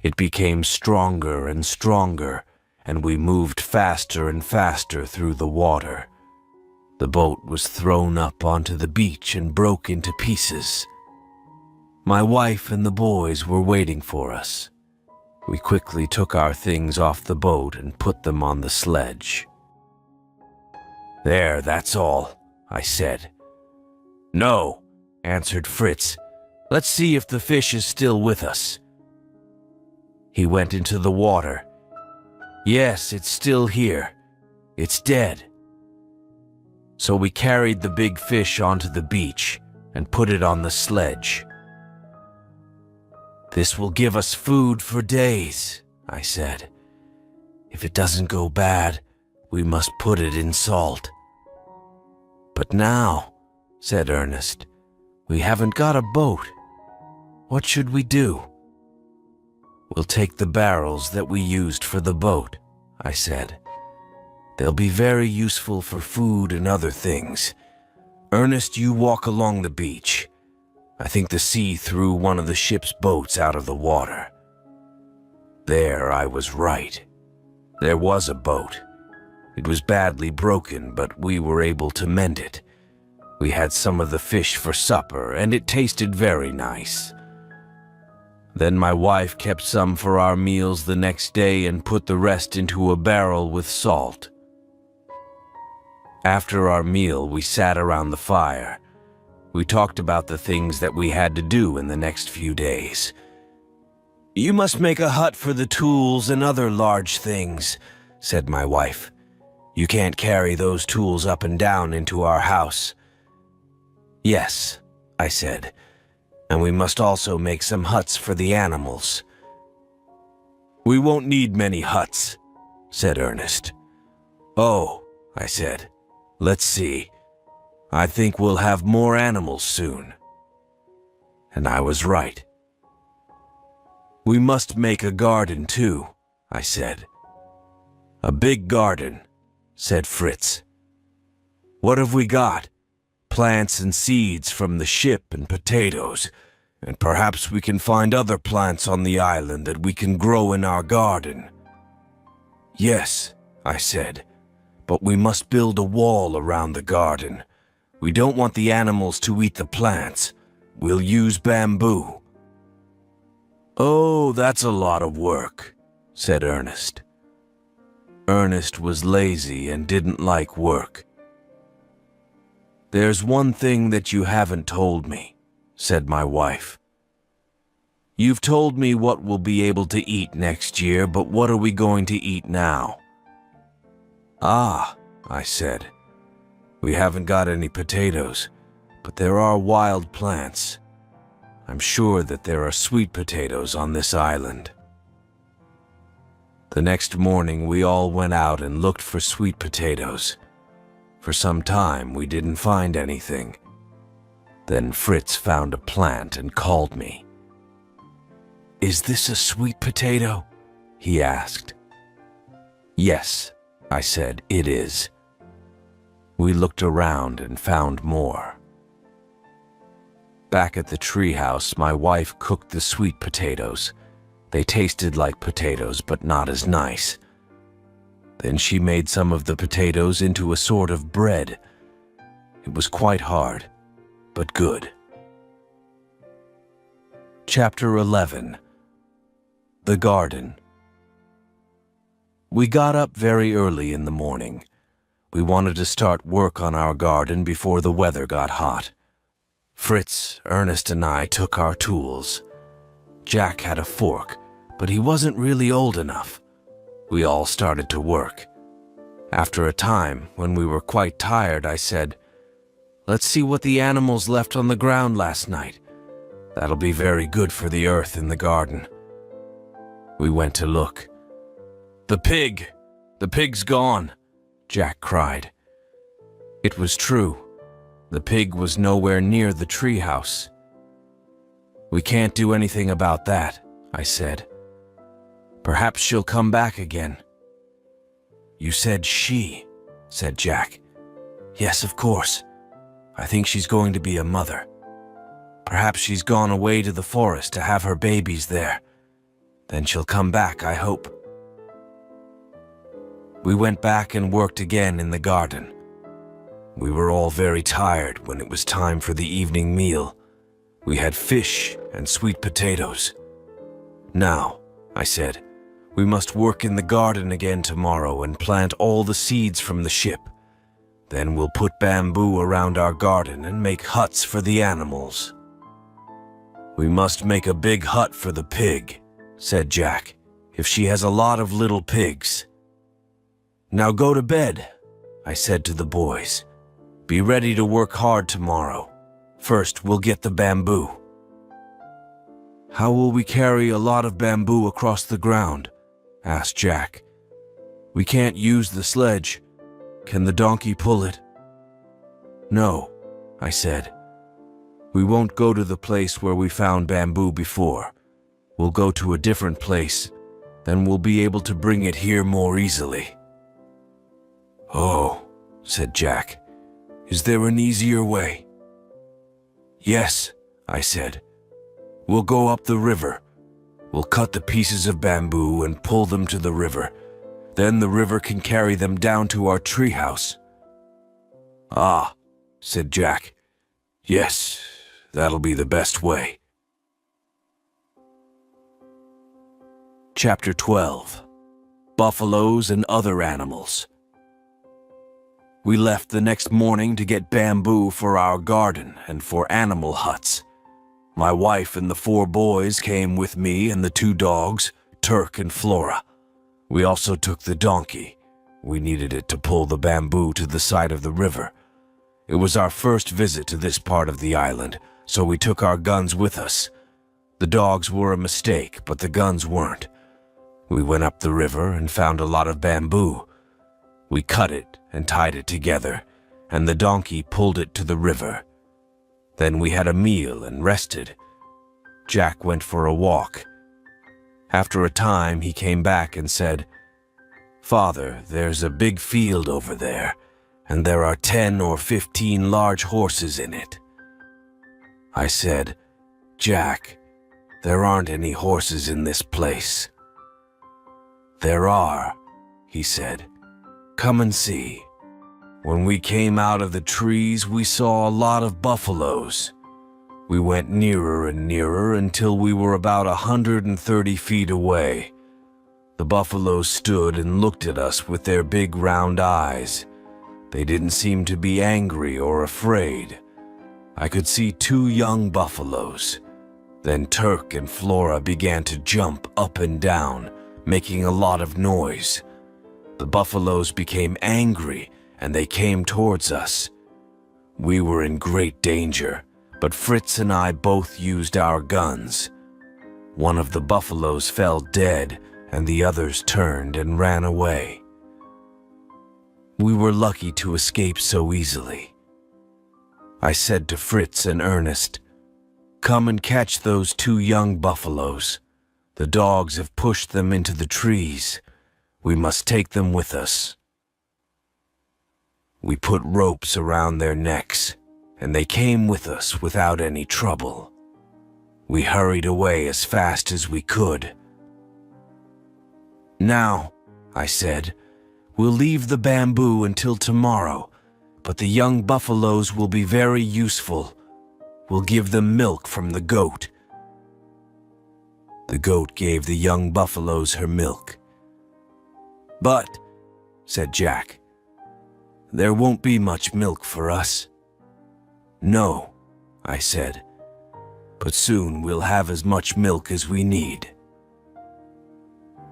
It became stronger and stronger, and we moved faster and faster through the water. The boat was thrown up onto the beach and broke into pieces. My wife and the boys were waiting for us. We quickly took our things off the boat and put them on the sledge. There, that's all, I said. No, answered Fritz. Let's see if the fish is still with us. He went into the water. Yes, it's still here. It's dead. So we carried the big fish onto the beach and put it on the sledge. This will give us food for days, I said. If it doesn't go bad, we must put it in salt. But now, said Ernest, we haven't got a boat. What should we do? We'll take the barrels that we used for the boat, I said. They'll be very useful for food and other things. Ernest, you walk along the beach. I think the sea threw one of the ship's boats out of the water. There, I was right. There was a boat. It was badly broken, but we were able to mend it. We had some of the fish for supper, and it tasted very nice. Then my wife kept some for our meals the next day and put the rest into a barrel with salt. After our meal, we sat around the fire. We talked about the things that we had to do in the next few days. You must make a hut for the tools and other large things, said my wife. You can't carry those tools up and down into our house. Yes, I said, and we must also make some huts for the animals. We won't need many huts, said Ernest. Oh, I said, let's see. I think we'll have more animals soon. And I was right. We must make a garden too, I said. A big garden, said Fritz. What have we got? Plants and seeds from the ship and potatoes, and perhaps we can find other plants on the island that we can grow in our garden. Yes, I said, but we must build a wall around the garden. We don't want the animals to eat the plants. We'll use bamboo." "Oh, that's a lot of work," said Ernest. Ernest was lazy and didn't like work. "There's one thing that you haven't told me," said my wife. "You've told me what we'll be able to eat next year, but what are we going to eat now?" "Ah," I said, "we haven't got any potatoes, but there are wild plants. I'm sure that there are sweet potatoes on this island." The next morning we all went out and looked for sweet potatoes. For some time we didn't find anything. Then Fritz found a plant and called me. "Is this a sweet potato?" he asked. "Yes," I said, "it is." We looked around and found more. Back at the treehouse, my wife cooked the sweet potatoes. They tasted like potatoes, but not as nice. Then she made some of the potatoes into a sort of bread. It was quite hard, but good. Chapter 11. The Garden. We got up very early in the morning. We wanted to start work on our garden before the weather got hot. Fritz, Ernest, and I took our tools. Jack had a fork, but he wasn't really old enough. We all started to work. After a time, when we were quite tired, I said, "Let's see what the animals left on the ground last night. That'll be very good for the earth in the garden." We went to look. "The pig! The pig's gone!" Jack cried. It was true. The pig was nowhere near the treehouse. "We can't do anything about that," I said. "Perhaps she'll come back again." "You said she," said Jack. "Yes, of course. I think she's going to be a mother. Perhaps she's gone away to the forest to have her babies there. Then she'll come back, I hope." We went back and worked again in the garden. We were all very tired when it was time for the evening meal. We had fish and sweet potatoes. "Now," I said, "we must work in the garden again tomorrow and plant all the seeds from the ship. Then we'll put bamboo around our garden and make huts for the animals." "We must make a big hut for the pig," said Jack, "if she has a lot of little pigs." "Now go to bed," I said to the boys. "Be ready to work hard tomorrow. First, we'll get the bamboo." "How will we carry a lot of bamboo across the ground?" asked Jack. "We can't use the sledge. Can the donkey pull it?" "No," I said. "We won't go to the place where we found bamboo before. We'll go to a different place. Then we'll be able to bring it here more easily." "Oh," said Jack. "Is there an easier way?" "Yes," I said. "We'll go up the river. We'll cut the pieces of bamboo and pull them to the river. Then the river can carry them down to our treehouse." "Ah," said Jack. "Yes, that'll be the best way." Chapter 12. Buffaloes and Other Animals. We left the next morning to get bamboo for our garden and for animal huts. My wife and the 4 boys came with me and the 2 dogs, Turk and Flora. We also took the donkey. We needed it to pull the bamboo to the side of the river. It was our first visit to this part of the island, so we took our guns with us. The dogs were a mistake, but the guns weren't. We went up the river and found a lot of bamboo. We cut it and tied it together, and the donkey pulled it to the river. Then we had a meal and rested. Jack went for a walk. After a time, he came back and said, "Father, there's a big field over there, and there are 10 or 15 large horses in it." I said, "Jack, there aren't any horses in this place." "There are," he said. "Come and see. When we came out of the trees, we saw a lot of buffaloes. We went nearer and nearer until we were about 130 feet away. The buffaloes stood and looked at us with their big round eyes. They didn't seem to be angry or afraid. I could see 2 young buffaloes. Then Turk and Flora began to jump up and down, making a lot of noise. The buffaloes became angry and they came towards us. We were in great danger, but Fritz and I both used our guns. One of the buffaloes fell dead and the others turned and ran away. We were lucky to escape so easily. I said to Fritz and Ernest, "Come and catch those 2 young buffaloes. The dogs have pushed them into the trees. We must take them with us." We put ropes around their necks, and they came with us without any trouble. We hurried away as fast as we could. "Now," I said, "we'll leave the bamboo until tomorrow, but the young buffaloes will be very useful. We'll give them milk from the goat." The goat gave the young buffaloes her milk. "But," said Jack, "there won't be much milk for us." "No," I said, "but soon we'll have as much milk as we need."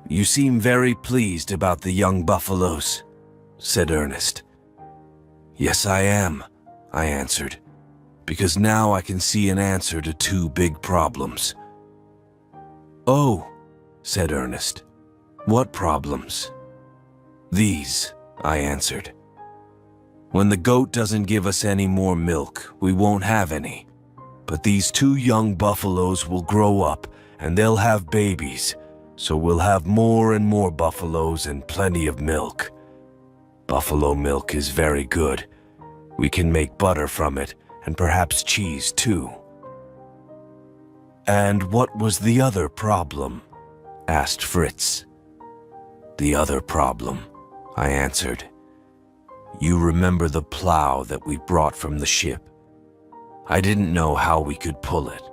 "You seem very pleased about the young buffaloes," said Ernest. "Yes, I am," I answered, "because now I can see an answer to 2 big problems." "Oh," said Ernest, "what problems?" "These," I answered. "When the goat doesn't give us any more milk, we won't have any. But these 2 young buffaloes will grow up and they'll have babies, so we'll have more and more buffaloes and plenty of milk. Buffalo milk is very good. We can make butter from it and perhaps cheese too." "And what was the other problem?" asked Fritz. "The other problem," I answered. "You remember the plow that we brought from the ship? I didn't know how we could pull it.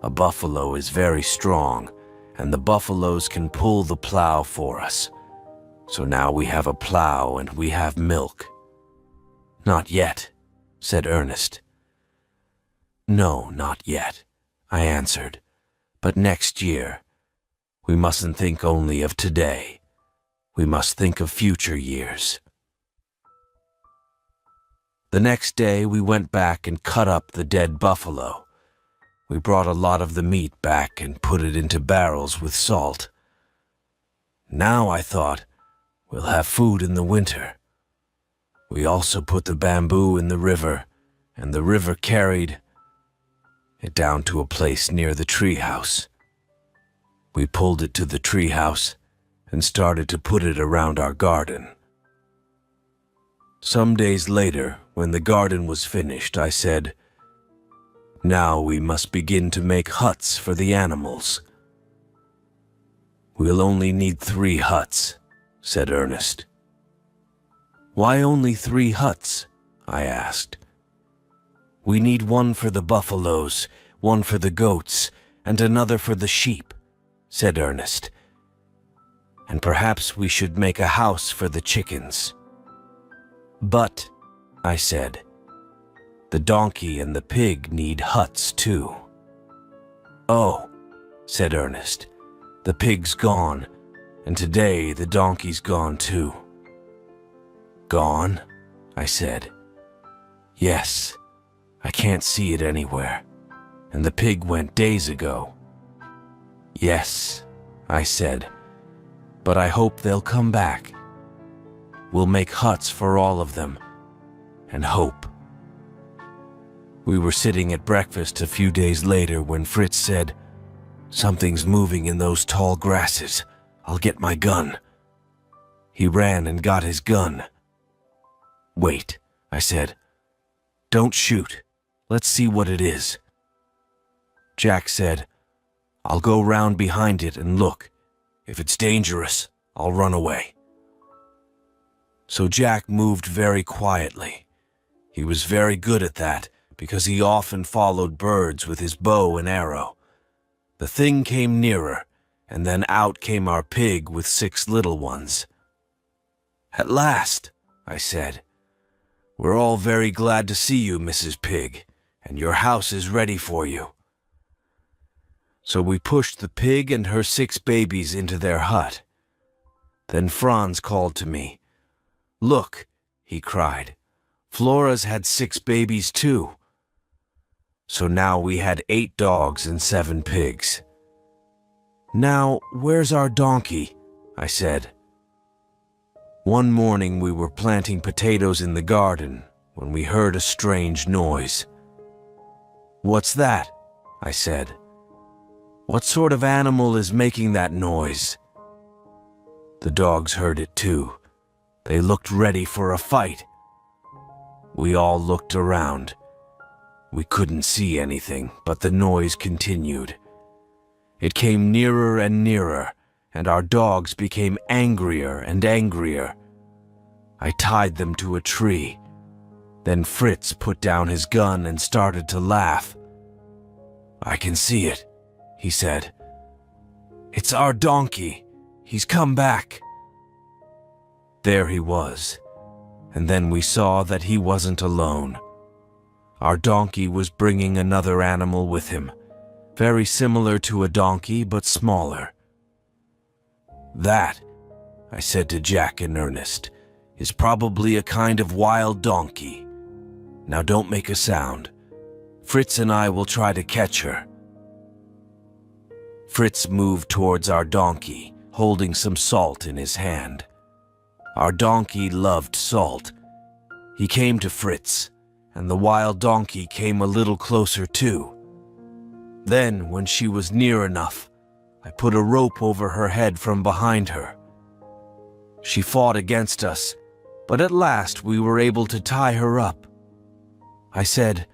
A buffalo is very strong, and the buffaloes can pull the plow for us. So now we have a plow and we have milk." "Not yet," said Ernest. "No, not yet," I answered, "but next year. We mustn't think only of today. We must think of future years." The next day we went back and cut up the dead buffalo. We brought a lot of the meat back and put it into barrels with salt. Now, I thought, we'll have food in the winter. We also put the bamboo in the river, and the river carried it down to a place near the treehouse. We pulled it to the treehouse and started to put it around our garden. Some days later, when the garden was finished, I said, "Now we must begin to make huts for the animals." "We'll only need 3 huts," said Ernest. "Why only 3 huts?" I asked. "We need one for the buffaloes, one for the goats, and another for the sheep," said Ernest. "And perhaps we should make a house for the chickens." "But," I said, "the donkey and the pig need huts too." "Oh," said Ernest, "the pig's gone, and today the donkey's gone too." "Gone?" I said. "Yes, I can't see it anywhere, and the pig went days ago." "Yes," I said, "but I hope they'll come back. We'll make huts for all of them, and hope." We were sitting at breakfast a few days later when Fritz said, "Something's moving in those tall grasses. I'll get my gun." He ran and got his gun. "Wait," I said. "Don't shoot. Let's see what it is." Jack said, "I'll go round behind it and look. If it's dangerous, I'll run away." So Jack moved very quietly. He was very good at that because he often followed birds with his bow and arrow. The thing came nearer, and then out came our pig with 6 little ones. "At last," I said. "We're all very glad to see you, Mrs. Pig, and your house is ready for you." So we pushed the pig and her 6 babies into their hut. Then Franz called to me. "Look," he cried, "Flora's had 6 babies too." So now we had 8 dogs and 7 pigs. "Now, where's our donkey?" I said. One morning we were planting potatoes in the garden when we heard a strange noise. "What's that?" I said. "What sort of animal is making that noise?" The dogs heard it too. They looked ready for a fight. We all looked around. We couldn't see anything, but the noise continued. It came nearer and nearer, and our dogs became angrier and angrier. I tied them to a tree. Then Fritz put down his gun and started to laugh. "I can see it," he said. "It's our donkey. He's come back." There he was, and then we saw that he wasn't alone. Our donkey was bringing another animal with him, very similar to a donkey but smaller. "That," I said to Jack and Ernest, "is probably a kind of wild donkey. Now don't make a sound. Fritz and I will try to catch her." Fritz moved towards our donkey, holding some salt in his hand. Our donkey loved salt. He came to Fritz, and the wild donkey came a little closer too. Then, when she was near enough, I put a rope over her head from behind her. She fought against us, but at last we were able to tie her up. I said,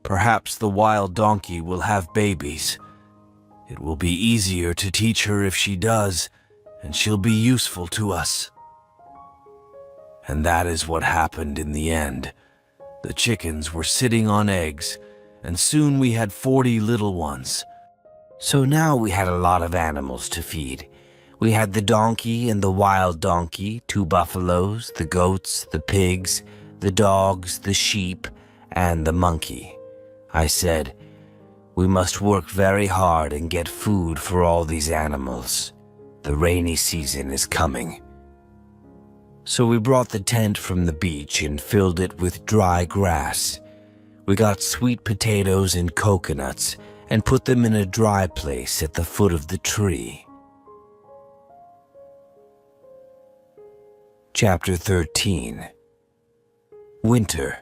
"Perhaps the wild donkey will have babies. It will be easier to teach her if she does, and she'll be useful to us." And that is what happened in the end. The chickens were sitting on eggs, and soon we had 40 little ones. So now we had a lot of animals to feed. We had the donkey and the wild donkey, 2 buffaloes, the goats, the pigs, the dogs, the sheep, and the monkey. I said, "We must work very hard and get food for all these animals. The rainy season is coming." So we brought the tent from the beach and filled it with dry grass. We got sweet potatoes and coconuts and put them in a dry place at the foot of the tree. Chapter 13. Winter.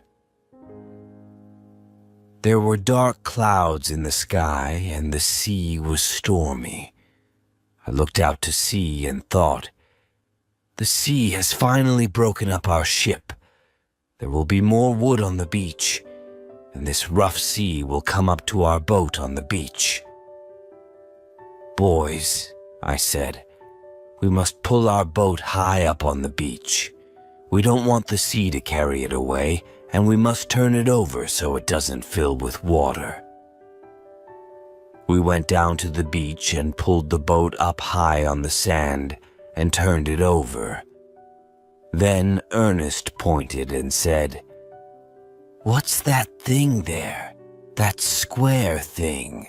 There were dark clouds in the sky and the sea was stormy. I looked out to sea and thought, "The sea has finally broken up our ship. There will be more wood on the beach, and this rough sea will come up to our boat on the beach." "Boys," I said, "we must pull our boat high up on the beach. We don't want the sea to carry it away, and we must turn it over so it doesn't fill with water." We went down to the beach and pulled the boat up high on the sand and turned it over. Then Ernest pointed and said, "What's that thing there? That square thing?"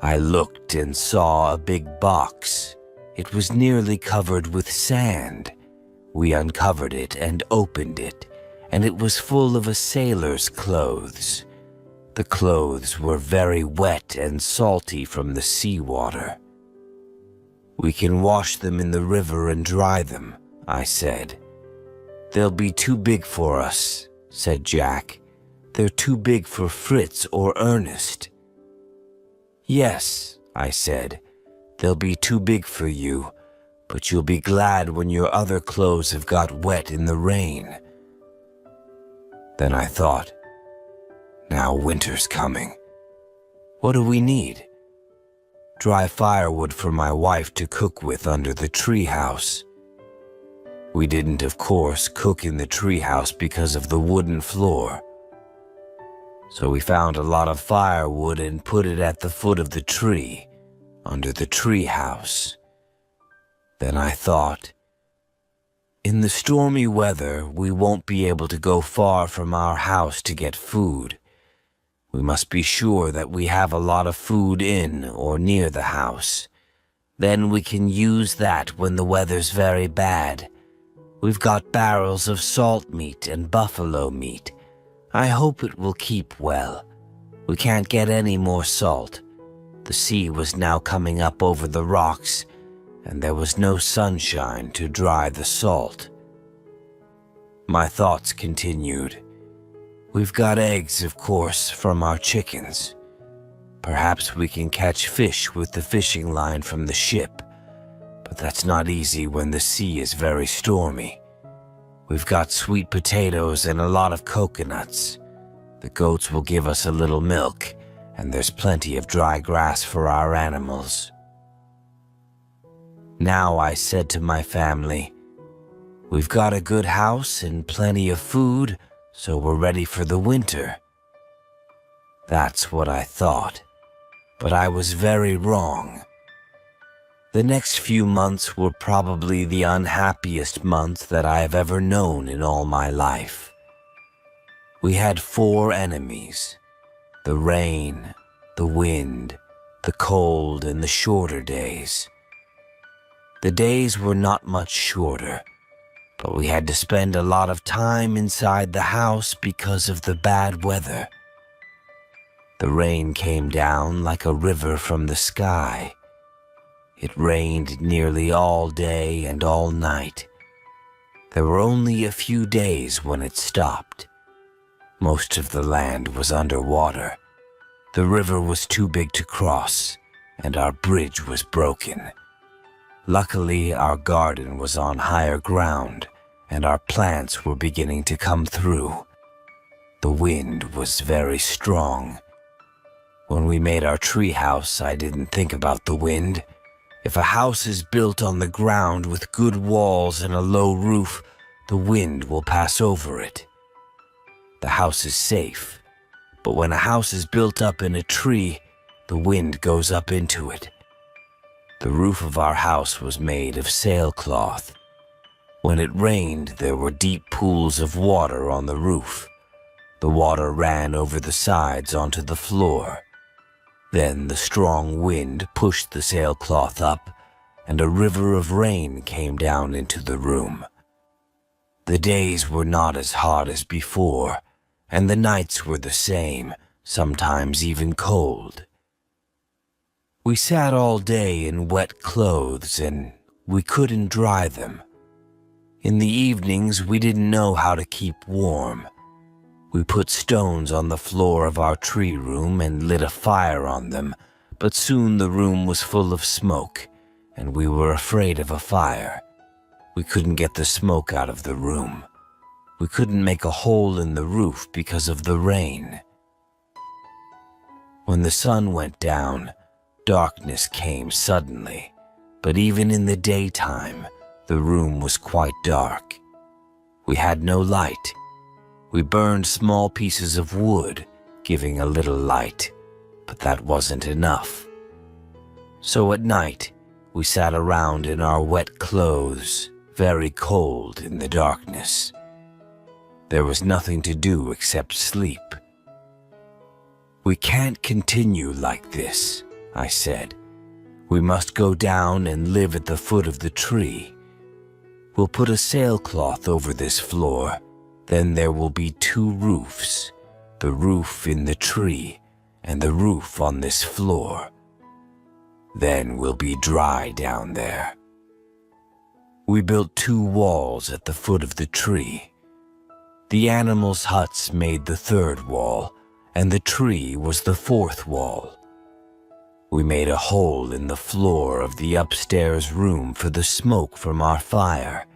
I looked and saw a big box. It was nearly covered with sand. We uncovered it and opened it, and it was full of a sailor's clothes. The clothes were very wet and salty from the seawater. "We can wash them in the river and dry them," I said. "They'll be too big for us," said Jack. "They're too big for Fritz or Ernest." "Yes," I said, "they'll be too big for you, but you'll be glad when your other clothes have got wet in the rain." Then I thought, now winter's coming. What do we need? Dry firewood for my wife to cook with under the treehouse. We didn't, of course, cook in the treehouse because of the wooden floor. So we found a lot of firewood and put it at the foot of the tree, under the tree house. Then I thought, in the stormy weather, we won't be able to go far from our house to get food. We must be sure that we have a lot of food in or near the house. Then we can use that when the weather's very bad. We've got barrels of salt meat and buffalo meat. I hope it will keep well. We can't get any more salt. The sea was now coming up over the rocks, and there was no sunshine to dry the salt. My thoughts continued. We've got eggs, of course, from our chickens. Perhaps we can catch fish with the fishing line from the ship, but that's not easy when the sea is very stormy. We've got sweet potatoes and a lot of coconuts. The goats will give us a little milk, and there's plenty of dry grass for our animals. Now I said to my family, we've got a good house and plenty of food, so we're ready for the winter. That's what I thought, but I was very wrong. The next few months were probably the unhappiest months that I have ever known in all my life. We had 4 enemies: the rain, the wind, the cold, and the shorter days. The days were not much shorter, but we had to spend a lot of time inside the house because of the bad weather. The rain came down like a river from the sky. It rained nearly all day and all night. There were only a few days when it stopped. Most of the land was underwater. The river was too big to cross, and our bridge was broken. Luckily, our garden was on higher ground, and our plants were beginning to come through. The wind was very strong. When we made our tree house, I didn't think about the wind. If a house is built on the ground with good walls and a low roof, the wind will pass over it. The house is safe, but when a house is built up in a tree, the wind goes up into it. The roof of our house was made of sailcloth. When it rained, there were deep pools of water on the roof. The water ran over the sides onto the floor. Then the strong wind pushed the sailcloth up, and a river of rain came down into the room. The days were not as hot as before, and the nights were the same, sometimes even cold. We sat all day in wet clothes, and we couldn't dry them. In the evenings, we didn't know how to keep warm. We put stones on the floor of our tree room and lit a fire on them, but soon the room was full of smoke, and we were afraid of a fire. We couldn't get the smoke out of the room. We couldn't make a hole in the roof because of the rain. When the sun went down, darkness came suddenly, but even in the daytime, the room was quite dark. We had no light. We burned small pieces of wood, giving a little light, but that wasn't enough. So at night, we sat around in our wet clothes, very cold in the darkness. There was nothing to do except sleep. We can't continue like this, I said. We must go down and live at the foot of the tree. We'll put a sailcloth over this floor. Then there will be 2 roofs, the roof in the tree and the roof on this floor. Then we'll be dry down there. We built 2 walls at the foot of the tree. The animals' huts made the 3rd wall, and the tree was the 4th wall. We made a hole in the floor of the upstairs room for the smoke from our fire.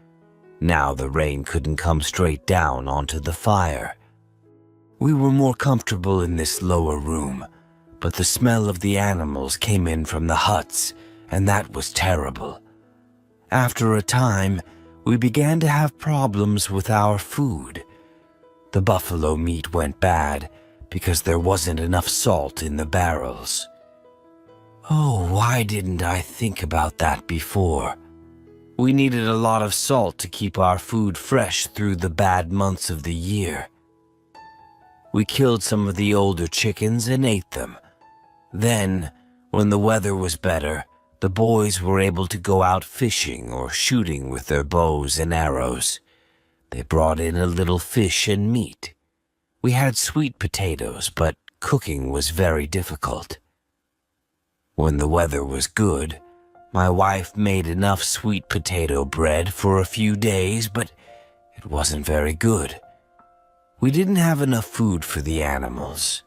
Now the rain couldn't come straight down onto the fire. We were more comfortable in this lower room, but the smell of the animals came in from the huts, and that was terrible. After a time, we began to have problems with our food. The buffalo meat went bad because there wasn't enough salt in the barrels. Oh, why didn't I think about that before? We needed a lot of salt to keep our food fresh through the bad months of the year. We killed some of the older chickens and ate them. Then, when the weather was better, the boys were able to go out fishing or shooting with their bows and arrows. They brought in a little fish and meat. We had sweet potatoes, but cooking was very difficult. When the weather was good, my wife made enough sweet potato bread for a few days, but it wasn't very good. We didn't have enough food for the animals.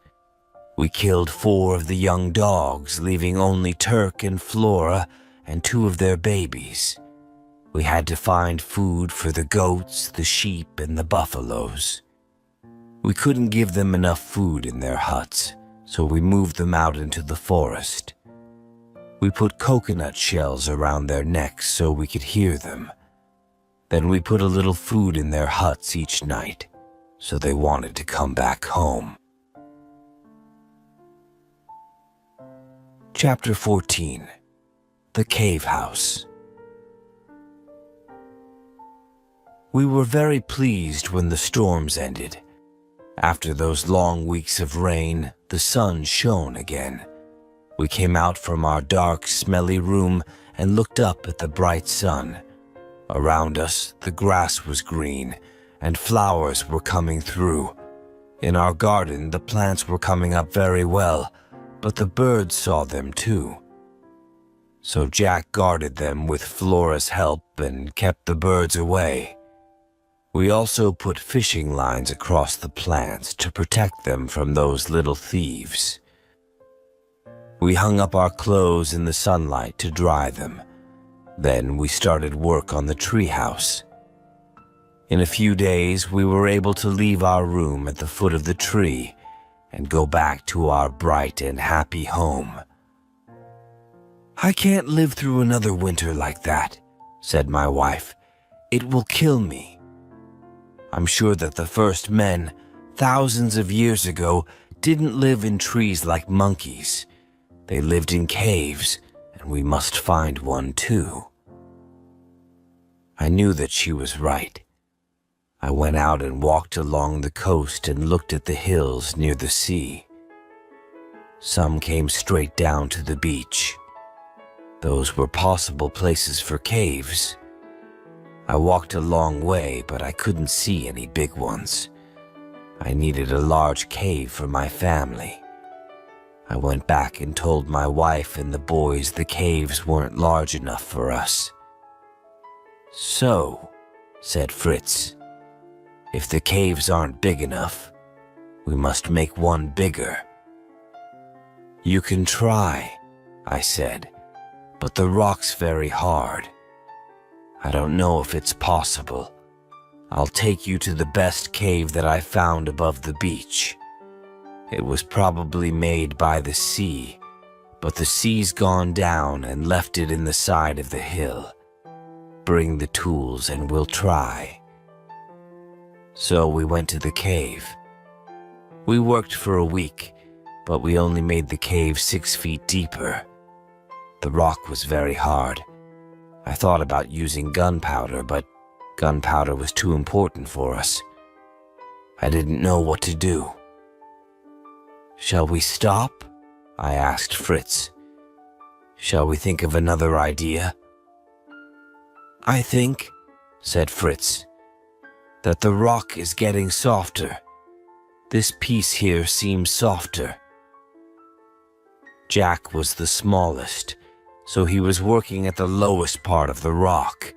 We killed 4 of the young dogs, leaving only Turk and Flora and 2 of their babies. We had to find food for the goats, the sheep, and the buffaloes. We couldn't give them enough food in their huts, so we moved them out into the forest. We put coconut shells around their necks so we could hear them. Then we put a little food in their huts each night, so they wanted to come back home. Chapter 14. The Cave House. We were very pleased when the storms ended. After those long weeks of rain, the sun shone again. We came out from our dark, smelly room and looked up at the bright sun. Around us, the grass was green, and flowers were coming through. In our garden, the plants were coming up very well, but the birds saw them too. So Jack guarded them with Flora's help and kept the birds away. We also put fishing lines across the plants to protect them from those little thieves. We hung up our clothes in the sunlight to dry them. Then we started work on the treehouse. In a few days, we were able to leave our room at the foot of the tree and go back to our bright and happy home. "I can't live through another winter like that," said my wife. "It will kill me." I'm sure that the first men, thousands of years ago, didn't live in trees like monkeys. They lived in caves, and we must find one too. I knew that she was right. I went out and walked along the coast and looked at the hills near the sea. Some came straight down to the beach. Those were possible places for caves. I walked a long way, but I couldn't see any big ones. I needed a large cave for my family. I went back and told my wife and the boys the caves weren't large enough for us. "So," said Fritz, "if the caves aren't big enough, we must make one bigger." "You can try," I said, "but the rock's very hard. I don't know if it's possible. I'll take you to the best cave that I found above the beach. It was probably made by the sea, but the sea's gone down and left it in the side of the hill. Bring the tools and we'll try." So we went to the cave. We worked for a week, but we only made the cave 6 feet deeper. The rock was very hard. I thought about using gunpowder, but gunpowder was too important for us. I didn't know what to do. "Shall we stop?" I asked Fritz. "Shall we think of another idea?" "I think," said Fritz, "that the rock is getting softer. This piece here seems softer." Jack was the smallest, so he was working at the lowest part of the rock.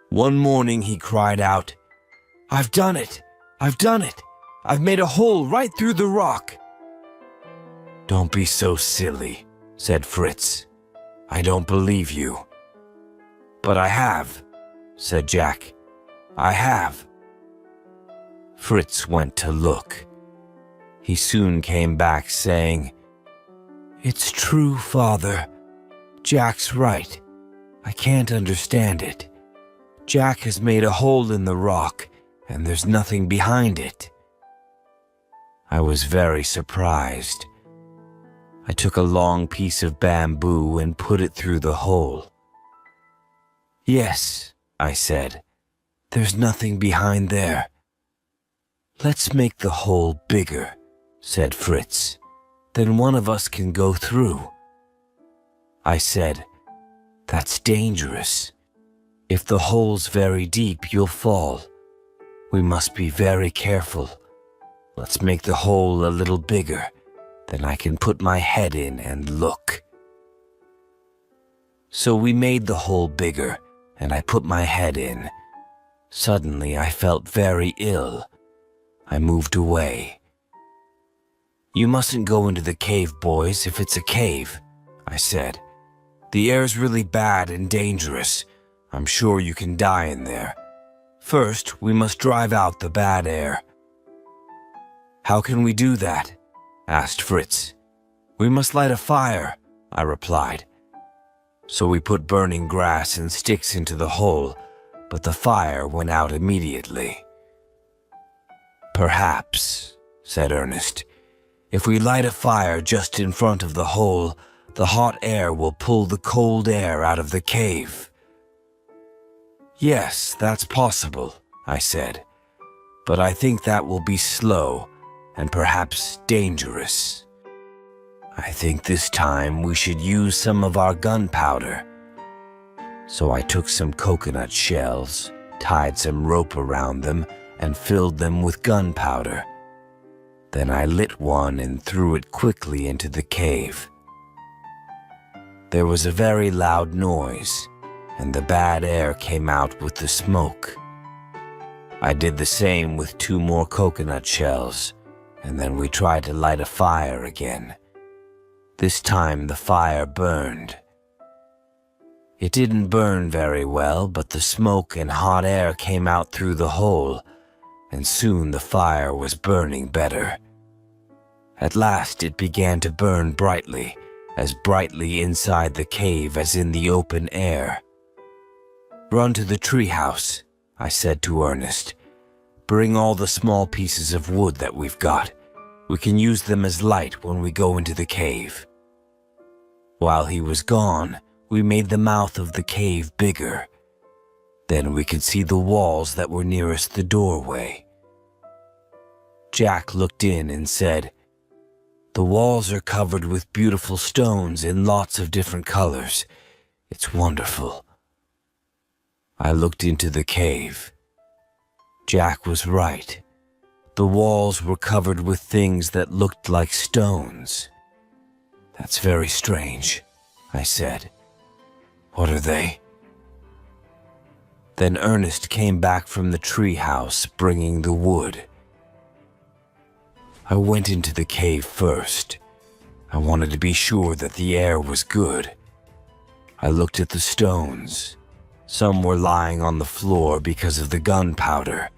One morning he cried out, "I've done it! I've done it! I've made a hole right through the rock!" "Don't be so silly," said Fritz. "I don't believe you." "But I have," said Jack. "I have." Fritz went to look. He soon came back saying, "It's true, Father. Jack's right. I can't understand it. Jack has made a hole in the rock, and there's nothing behind it." I was very surprised. I took a long piece of bamboo and put it through the hole. "Yes," I said, "there's nothing behind there." "Let's make the hole bigger," said Fritz. "Then one of us can go through." I said, "That's dangerous. If the hole's very deep, you'll fall. We must be very careful. Let's make the hole a little bigger. Then I can put my head in and look." So we made the hole bigger, and I put my head in. Suddenly I felt very ill. I moved away. "You mustn't go into the cave, boys, if it's a cave," I said. "The air's really bad and dangerous. I'm sure you can die in there. First, we must drive out the bad air." "How can we do that?" asked Fritz. "We must light a fire," I replied. So we put burning grass and sticks into the hole, but the fire went out immediately. "Perhaps," said Ernest, "if we light a fire just in front of the hole, the hot air will pull the cold air out of the cave." "Yes, that's possible," I said, "but I think that will be slow and perhaps dangerous. I think this time we should use some of our gunpowder." So I took some coconut shells, tied some rope around them, and filled them with gunpowder. Then I lit one and threw it quickly into the cave. There was a very loud noise, and the bad air came out with the smoke. I did the same with 2 more coconut shells, and then we tried to light a fire again. This time the fire burned. It didn't burn very well, but the smoke and hot air came out through the hole, and soon the fire was burning better. At last it began to burn brightly, as brightly inside the cave as in the open air. "Run to the treehouse," I said to Ernest. "Bring all the small pieces of wood that we've got. We can use them as light when we go into the cave." While he was gone, we made the mouth of the cave bigger. Then we could see the walls that were nearest the doorway. Jack looked in and said, "The walls are covered with beautiful stones in lots of different colors. It's wonderful." I looked into the cave. Jack was right. The walls were covered with things that looked like stones. "That's very strange," I said. "What are they?" Then Ernest came back from the treehouse bringing the wood. I went into the cave first. I wanted to be sure that the air was good. I looked at the stones. Some were lying on the floor because of the gunpowder.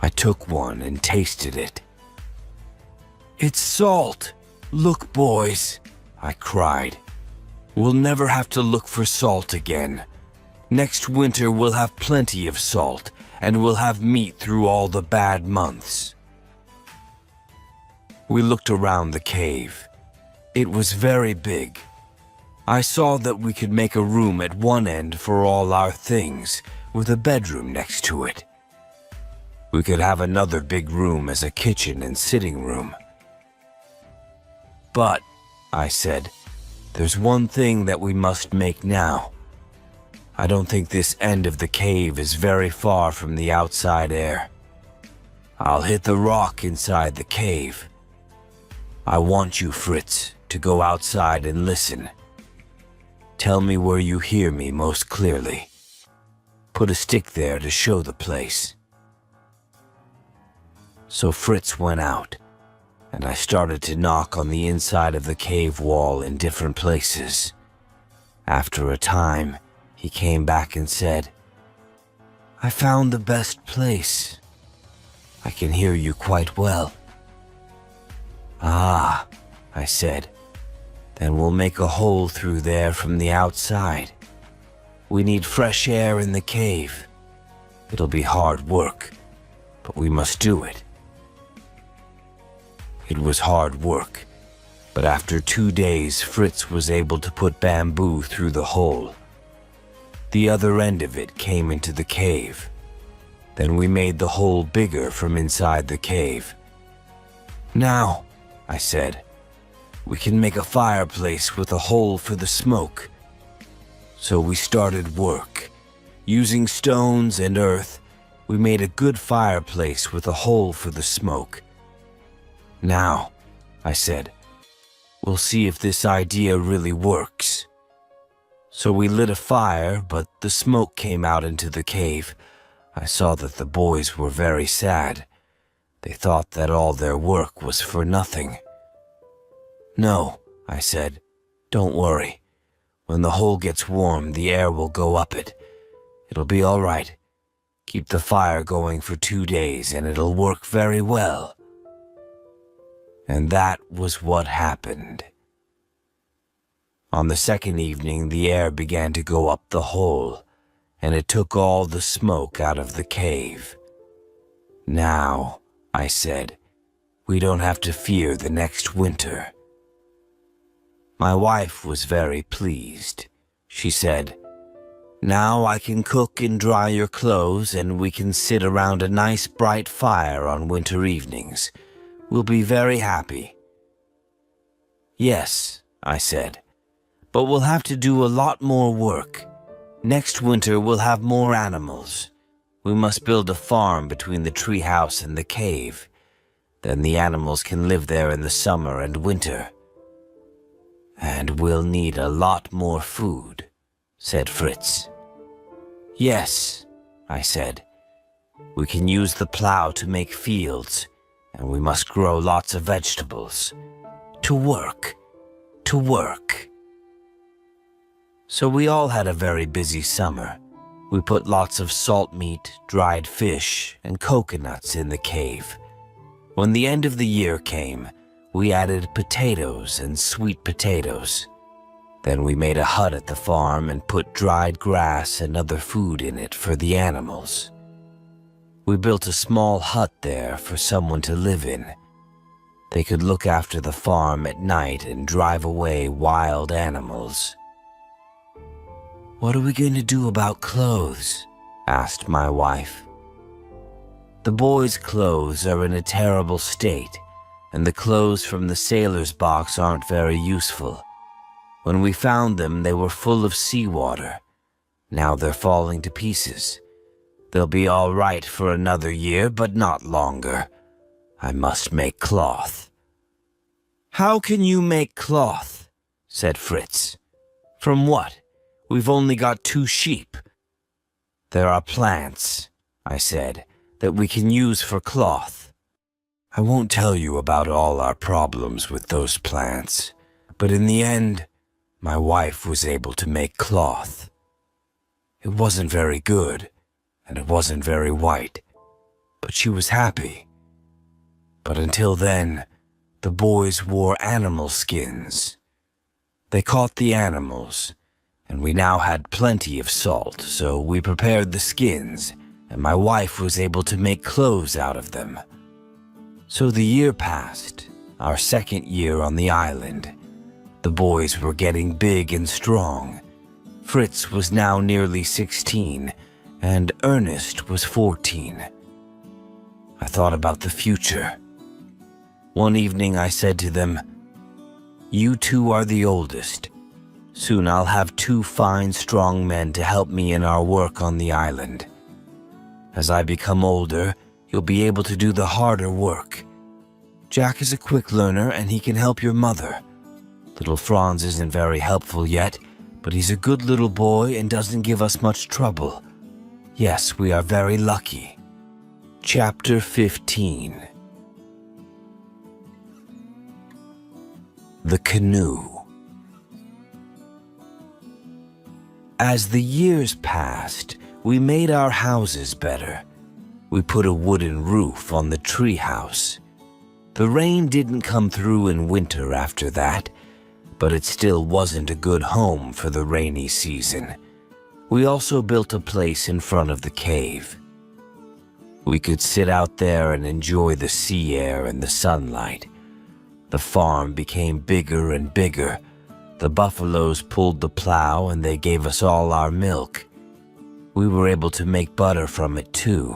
I took one and tasted it. "It's salt! Look, boys!" I cried. "We'll never have to look for salt again. Next winter we'll have plenty of salt, and we'll have meat through all the bad months." We looked around the cave. It was very big. I saw that we could make a room at one end for all our things, with a bedroom next to it. We could have another big room as a kitchen and sitting room. "But," I said, "there's one thing that we must make now. I don't think this end of the cave is very far from the outside air. I'll hit the rock inside the cave. I want you, Fritz, to go outside and listen. Tell me where you hear me most clearly. Put a stick there to show the place." So Fritz went out, and I started to knock on the inside of the cave wall in different places. After a time, he came back and said, "I found the best place. I can hear you quite well." "Ah," I said, "then we'll make a hole through there from the outside. We need fresh air in the cave. It'll be hard work, but we must do it." It was hard work, but after 2 days, Fritz was able to put bamboo through the hole. The other end of it came into the cave. Then we made the hole bigger from inside the cave. "Now," I said, "we can make a fireplace with a hole for the smoke." So we started work. Using stones and earth, we made a good fireplace with a hole for the smoke. "Now," I said, "we'll see if this idea really works." So we lit a fire, but the smoke came out into the cave. I saw that the boys were very sad. They thought that all their work was for nothing. "No," I said, "don't worry. When the hole gets warm, the air will go up it. It'll be all right. Keep the fire going for 2 days and it'll work very well." And that was what happened. On the second evening, the air began to go up the hole, and it took all the smoke out of the cave. "Now," I said, "we don't have to fear the next winter." My wife was very pleased. She said, "Now I can cook and dry your clothes, and we can sit around a nice bright fire on winter evenings. We'll be very happy." "Yes," I said, "but we'll have to do a lot more work. Next winter we'll have more animals. We must build a farm between the treehouse and the cave. Then the animals can live there in the summer and winter." "And we'll need a lot more food," said Fritz. "Yes," I said, "we can use the plow to make fields, and we must grow lots of vegetables. To work, to work." So we all had a very busy summer. We put lots of salt meat, dried fish, and coconuts in the cave. When the end of the year came, we added potatoes and sweet potatoes. Then we made a hut at the farm and put dried grass and other food in it for the animals. We built a small hut there for someone to live in. They could look after the farm at night and drive away wild animals. "What are we going to do about clothes?" asked my wife. "The boys' clothes are in a terrible state, and the clothes from the sailor's box aren't very useful. When we found them, they were full of seawater. Now they're falling to pieces. They'll be all right for another year, but not longer. I must make cloth." "How can you make cloth?" said Fritz. "From what? We've only got 2 sheep." "There are plants," I said, "that we can use for cloth. I won't tell you about all our problems with those plants, but in the end, my wife was able to make cloth. It wasn't very good, and it wasn't very white, but she was happy. But until then, the boys wore animal skins. They caught the animals, and we now had plenty of salt, so we prepared the skins, and my wife was able to make clothes out of them. So the year passed, our second year on the island. The boys were getting big and strong. Fritz was now nearly 16, and Ernest was 14. I thought about the future. One evening I said to them, "You 2 are the oldest. Soon I'll have 2 fine, strong men to help me in our work on the island. As I become older, you'll be able to do the harder work. Jack is a quick learner and he can help your mother. Little Franz isn't very helpful yet, but he's a good little boy and doesn't give us much trouble. Yes, we are very lucky." Chapter 15. The Canoe. As the years passed, we made our houses better. We put a wooden roof on the treehouse. The rain didn't come through in winter after that, but it still wasn't a good home for the rainy season. We also built a place in front of the cave. We could sit out there and enjoy the sea air and the sunlight. The farm became bigger and bigger. The buffaloes pulled the plow and they gave us all our milk. We were able to make butter from it too.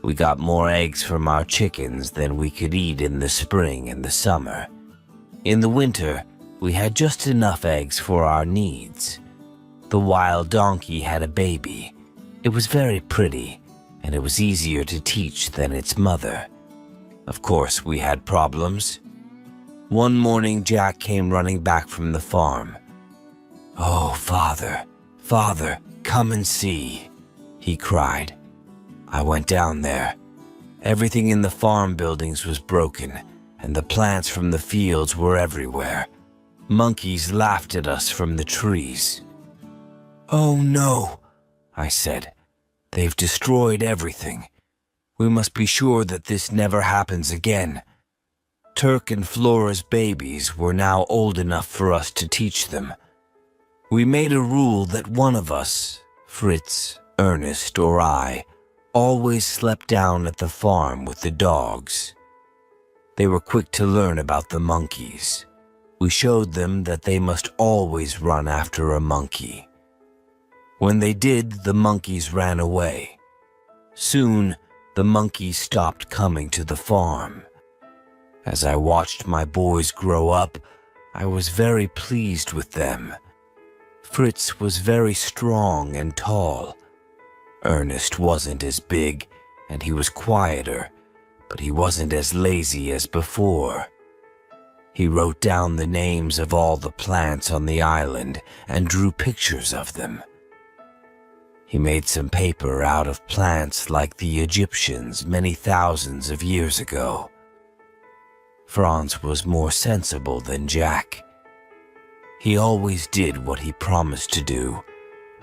We got more eggs from our chickens than we could eat in the spring and the summer. In the winter, we had just enough eggs for our needs. The wild donkey had a baby. It was very pretty, and it was easier to teach than its mother. Of course, we had problems. One morning, Jack came running back from the farm. "Oh, Father, Father, come and see," he cried. I went down there. Everything in the farm buildings was broken, and the plants from the fields were everywhere. Monkeys laughed at us from the trees. "Oh no," I said. "They've destroyed everything. We must be sure that this never happens again." Turk and Flora's babies were now old enough for us to teach them. We made a rule that one of us, Fritz, Ernest, or I, always slept down at the farm with the dogs. They were quick to learn about the monkeys. We showed them that they must always run after a monkey. When they did, the monkeys ran away. Soon, the monkeys stopped coming to the farm. As I watched my boys grow up, I was very pleased with them. Fritz was very strong and tall. Ernest wasn't as big, and he was quieter, but he wasn't as lazy as before. He wrote down the names of all the plants on the island and drew pictures of them. He made some paper out of plants like the Egyptians many thousands of years ago. Franz was more sensible than Jack. He always did what he promised to do,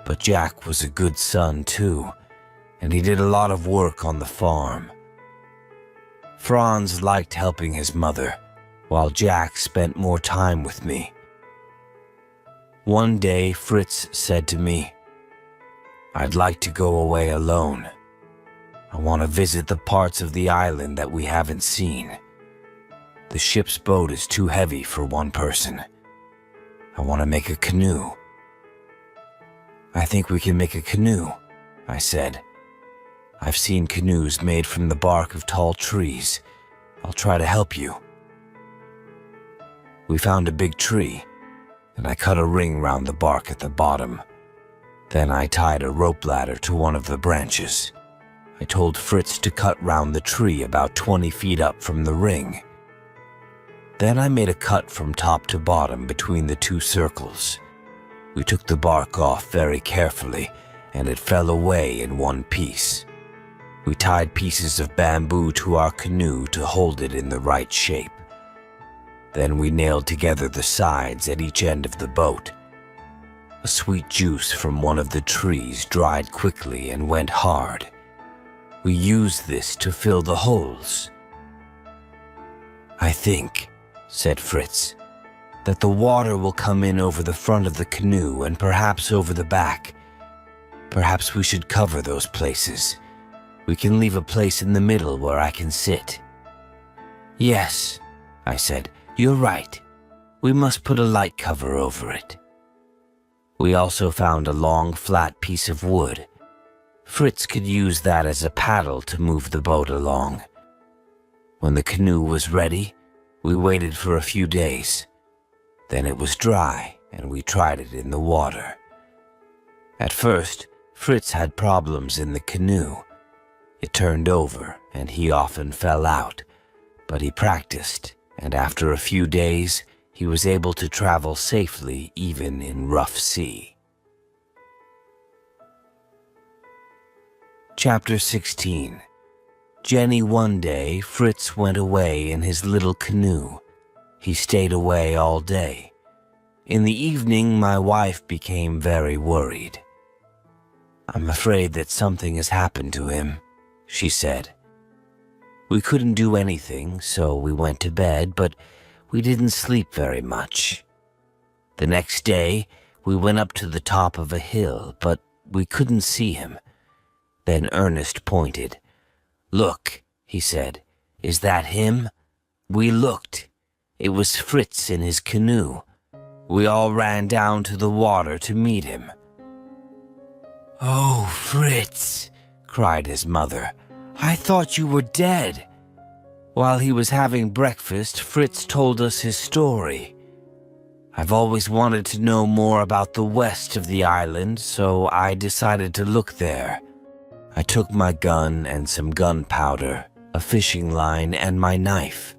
but Jack was a good son too, and he did a lot of work on the farm. Franz liked helping his mother, while Jack spent more time with me. One day, Fritz said to me, "I'd like to go away alone. I want to visit the parts of the island that we haven't seen. The ship's boat is too heavy for one person. I want to make a canoe." "I think we can make a canoe," I said. "I've seen canoes made from the bark of tall trees. I'll try to help you." We found a big tree, and I cut a ring round the bark at the bottom. Then I tied a rope ladder to one of the branches. I told Fritz to cut round the tree about 20 feet up from the ring. Then I made a cut from top to bottom between the two circles. We took the bark off very carefully, and it fell away in one piece. We tied pieces of bamboo to our canoe to hold it in the right shape. Then we nailed together the sides at each end of the boat. A sweet juice from one of the trees dried quickly and went hard. We used this to fill the holes. "I think," said Fritz, "that the water will come in over the front of the canoe and perhaps over the back. Perhaps we should cover those places. We can leave a place in the middle where I can sit." "Yes," I said, "you're right. We must put a light cover over it." We also found a long, flat piece of wood. Fritz could use that as a paddle to move the boat along. When the canoe was ready, we waited for a few days. Then it was dry, and we tried it in the water. At first, Fritz had problems in the canoe. It turned over, and he often fell out, but he practiced, and after a few days, he was able to travel safely even in rough sea. Chapter 16. Jenny one day, Fritz went away in his little canoe. He stayed away all day. In the evening, my wife became very worried. "I'm afraid that something has happened to him," she said. We couldn't do anything, so we went to bed, but we didn't sleep very much. The next day, we went up to the top of a hill, but we couldn't see him. Then Ernest pointed. "Look," he said, "is that him?" We looked. It was Fritz in his canoe. We all ran down to the water to meet him. "Oh, Fritz," cried his mother. "I thought you were dead." While he was having breakfast, Fritz told us his story. I've always wanted to know more about the west of the island, so I decided to look there. I took my gun and some gunpowder, a fishing line, and my knife.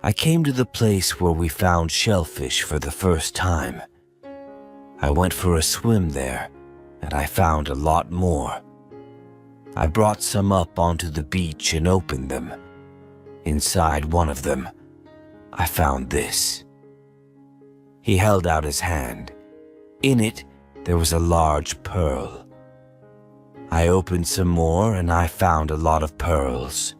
I came to the place where we found shellfish for the first time. I went for a swim there, and I found a lot more. I brought some up onto the beach and opened them. Inside one of them, I found this. He held out his hand. In it, there was a large pearl. I opened some more and I found a lot of pearls.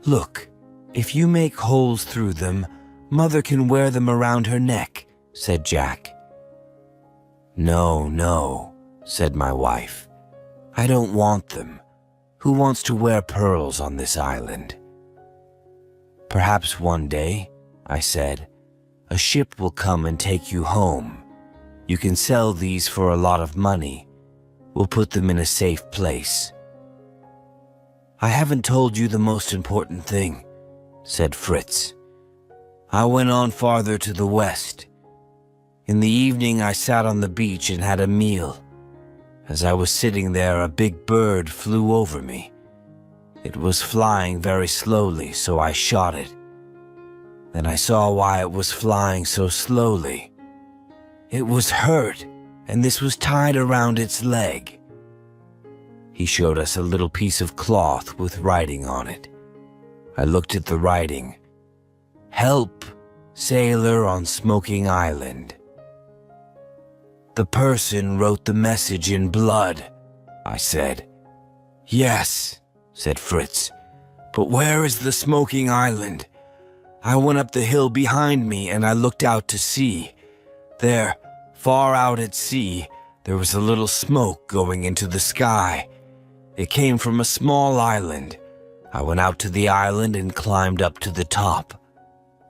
"Look, if you make holes through them, Mother can wear them around her neck," said Jack. No, said my wife. "I don't want them. Who wants to wear pearls on this island?" "Perhaps one day," I said, "a ship will come and take you home. You can sell these for a lot of money. We'll put them in a safe place." "I haven't told you the most important thing," said Fritz. "I went on farther to the west. In the evening I sat on the beach and had a meal. As I was sitting there, a big bird flew over me. It was flying very slowly, so I shot it. Then I saw why it was flying so slowly. It was hurt, and this was tied around its leg." He showed us a little piece of cloth with writing on it. I looked at the writing. "Help, sailor on Smoking Island." "The person wrote the message in blood," I said. "Yes," said Fritz, "but where is the Smoking Island? I went up the hill behind me and I looked out to sea. There, far out at sea, there was a little smoke going into the sky. It came from a small island. I went out to the island and climbed up to the top.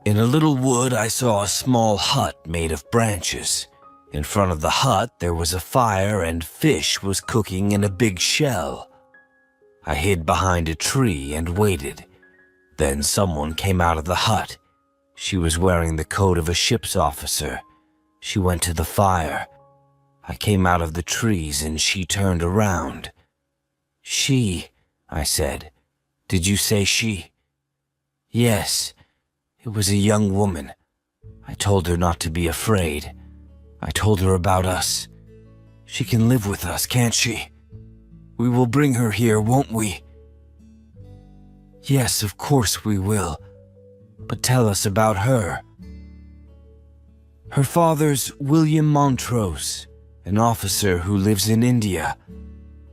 In a little wood, I saw a small hut made of branches. In front of the hut, there was a fire and fish was cooking in a big shell. I hid behind a tree and waited. Then someone came out of the hut. She was wearing the coat of a ship's officer. She went to the fire. I came out of the trees and she turned around. "She," I said. "Did you say she?" "Yes. It was a young woman. I told her not to be afraid. I told her about us. She can live with us, can't she? We will bring her here, won't we?" "Yes, of course we will. But tell us about her." "Her father's William Montrose, an officer who lives in India.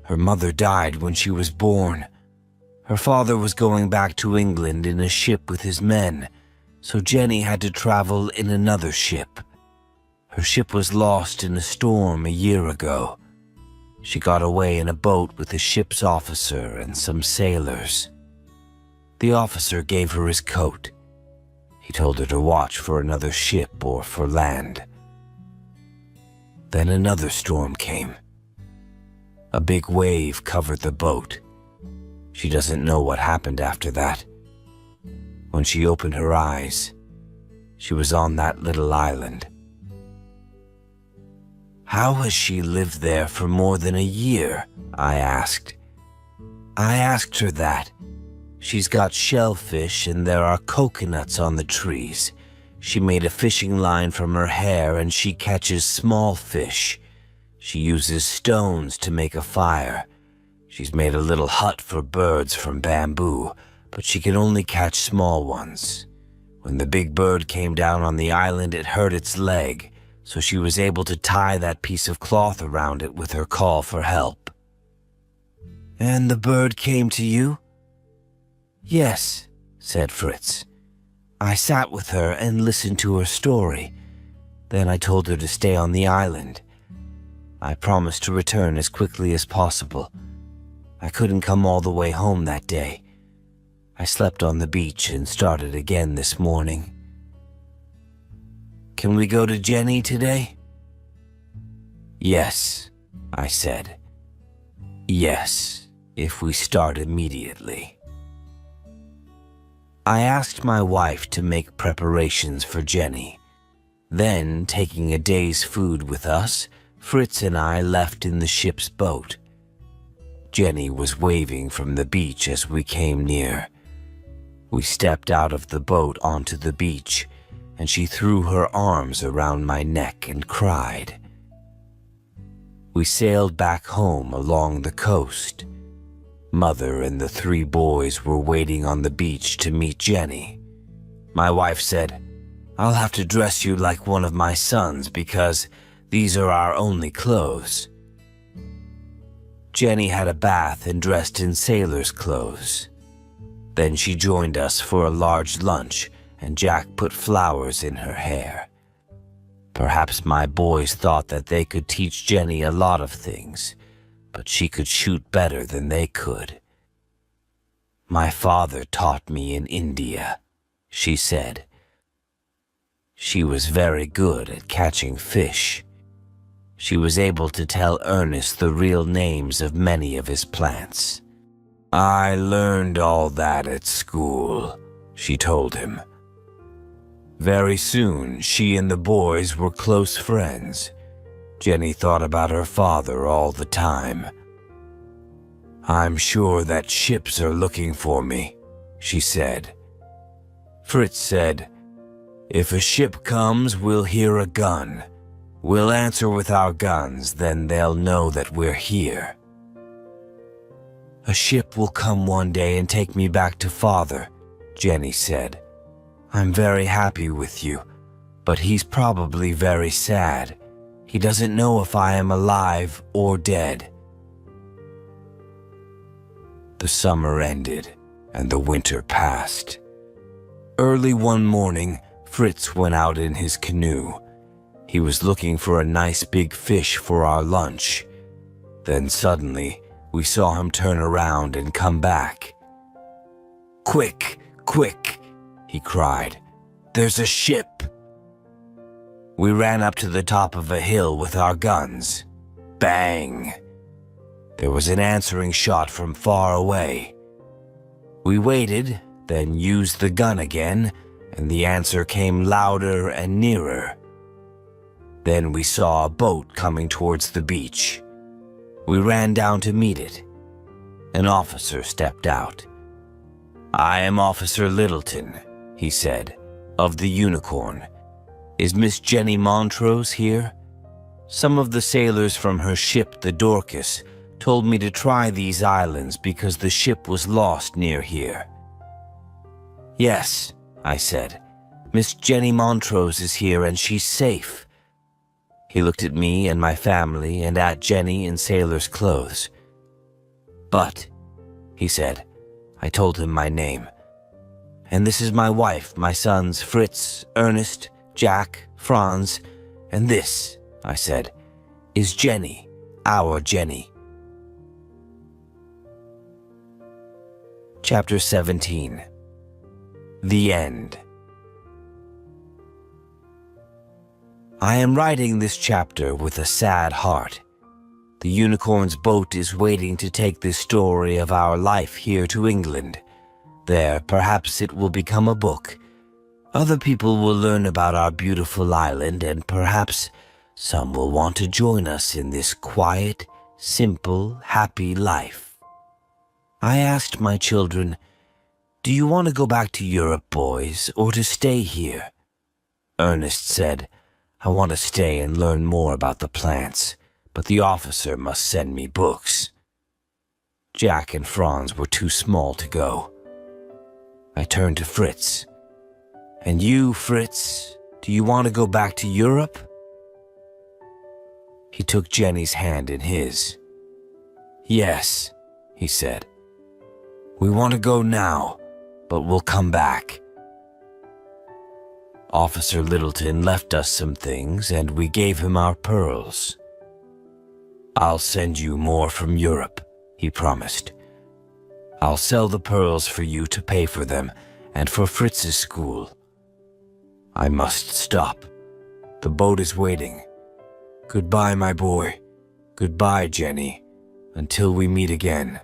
Her mother died when she was born. Her father was going back to England in a ship with his men, so Jenny had to travel in another ship. Her ship was lost in a storm a year ago. She got away in a boat with the ship's officer and some sailors. The officer gave her his coat. He told her to watch for another ship or for land. Then another storm came. A big wave covered the boat. She doesn't know what happened after that. When she opened her eyes, she was on that little island." "How has she lived there for more than a year?" I asked. "I asked her that. She's got shellfish and there are coconuts on the trees. She made a fishing line from her hair and she catches small fish. She uses stones to make a fire. She's made a little hut for birds from bamboo, but she can only catch small ones. When the big bird came down on the island, it hurt its leg, so she was able to tie that piece of cloth around it with her call for help." "And the bird came to you?" "Yes," said Fritz. "I sat with her and listened to her story. Then I told her to stay on the island. I promised to return as quickly as possible. I couldn't come all the way home that day. I slept on the beach and started again this morning. Can we go to Jenny today? Yes, I said. Yes, if we start immediately. I asked my wife to make preparations for Jenny. Then, taking a day's food with us, Fritz and I left in the ship's boat. Jenny was waving from the beach as we came near. We stepped out of the boat onto the beach, and she threw her arms around my neck and cried. We sailed back home along the coast. Mother and the 3 boys were waiting on the beach to meet Jenny. My wife said, "I'll have to dress you like one of my sons because these are our only clothes." Jenny had a bath and dressed in sailor's clothes. Then she joined us for a large lunch, and Jack put flowers in her hair. Perhaps my boys thought that they could teach Jenny a lot of things, but she could shoot better than they could. "My father taught me in India," she said. She was very good at catching fish. She was able to tell Ernest the real names of many of his plants. "I learned all that at school," she told him. Very soon, she and the boys were close friends. Jenny thought about her father all the time. "I'm sure that ships are looking for me," she said. Fritz said, "If a ship comes, we'll hear a gun. We'll answer with our guns, then they'll know that we're here." "A ship will come one day and take me back to Father," Jenny said. "I'm very happy with you, but he's probably very sad. He doesn't know if I am alive or dead." The summer ended, and the winter passed. Early one morning, Fritz went out in his canoe. He was looking for a nice big fish for our lunch. Then suddenly, we saw him turn around and come back. "Quick, quick!" he cried. "There's a ship!" We ran up to the top of a hill with our guns. Bang! There was an answering shot from far away. We waited, then used the gun again, and the answer came louder and nearer. Then we saw a boat coming towards the beach. We ran down to meet it. An officer stepped out. "I am Officer Littleton," he said, "of the Unicorn. Is Miss Jenny Montrose here? Some of the sailors from her ship, the Dorcas, told me to try these islands because the ship was lost near here." "Yes," I said. "Miss Jenny Montrose is here and she's safe." He looked at me and my family and at Jenny in sailor's clothes. "But," he said, I told him my name. "And this is my wife, my sons Fritz, Ernest, Jack, Franz, and this," I said, "is Jenny, our Jenny." Chapter 17. The End. I am writing this chapter with a sad heart. The Unicorn's boat is waiting to take this story of our life here to England. There, perhaps it will become a book. Other people will learn about our beautiful island, and perhaps some will want to join us in this quiet, simple, happy life. I asked my children, "Do you want to go back to Europe, boys, or to stay here?" Ernest said, "I want to stay and learn more about the plants, but the officer must send me books." Jack and Franz were too small to go. I turned to Fritz. "And you, Fritz, do you want to go back to Europe?" He took Jenny's hand in his. "Yes," he said. "We want to go now, but we'll come back." Officer Littleton left us some things, and we gave him our pearls. "I'll send you more from Europe," he promised. I'll sell the pearls for you to pay for them and for Fritz's school. I must stop. The boat is waiting. Goodbye, my boy. Goodbye, Jenny. Until we meet again.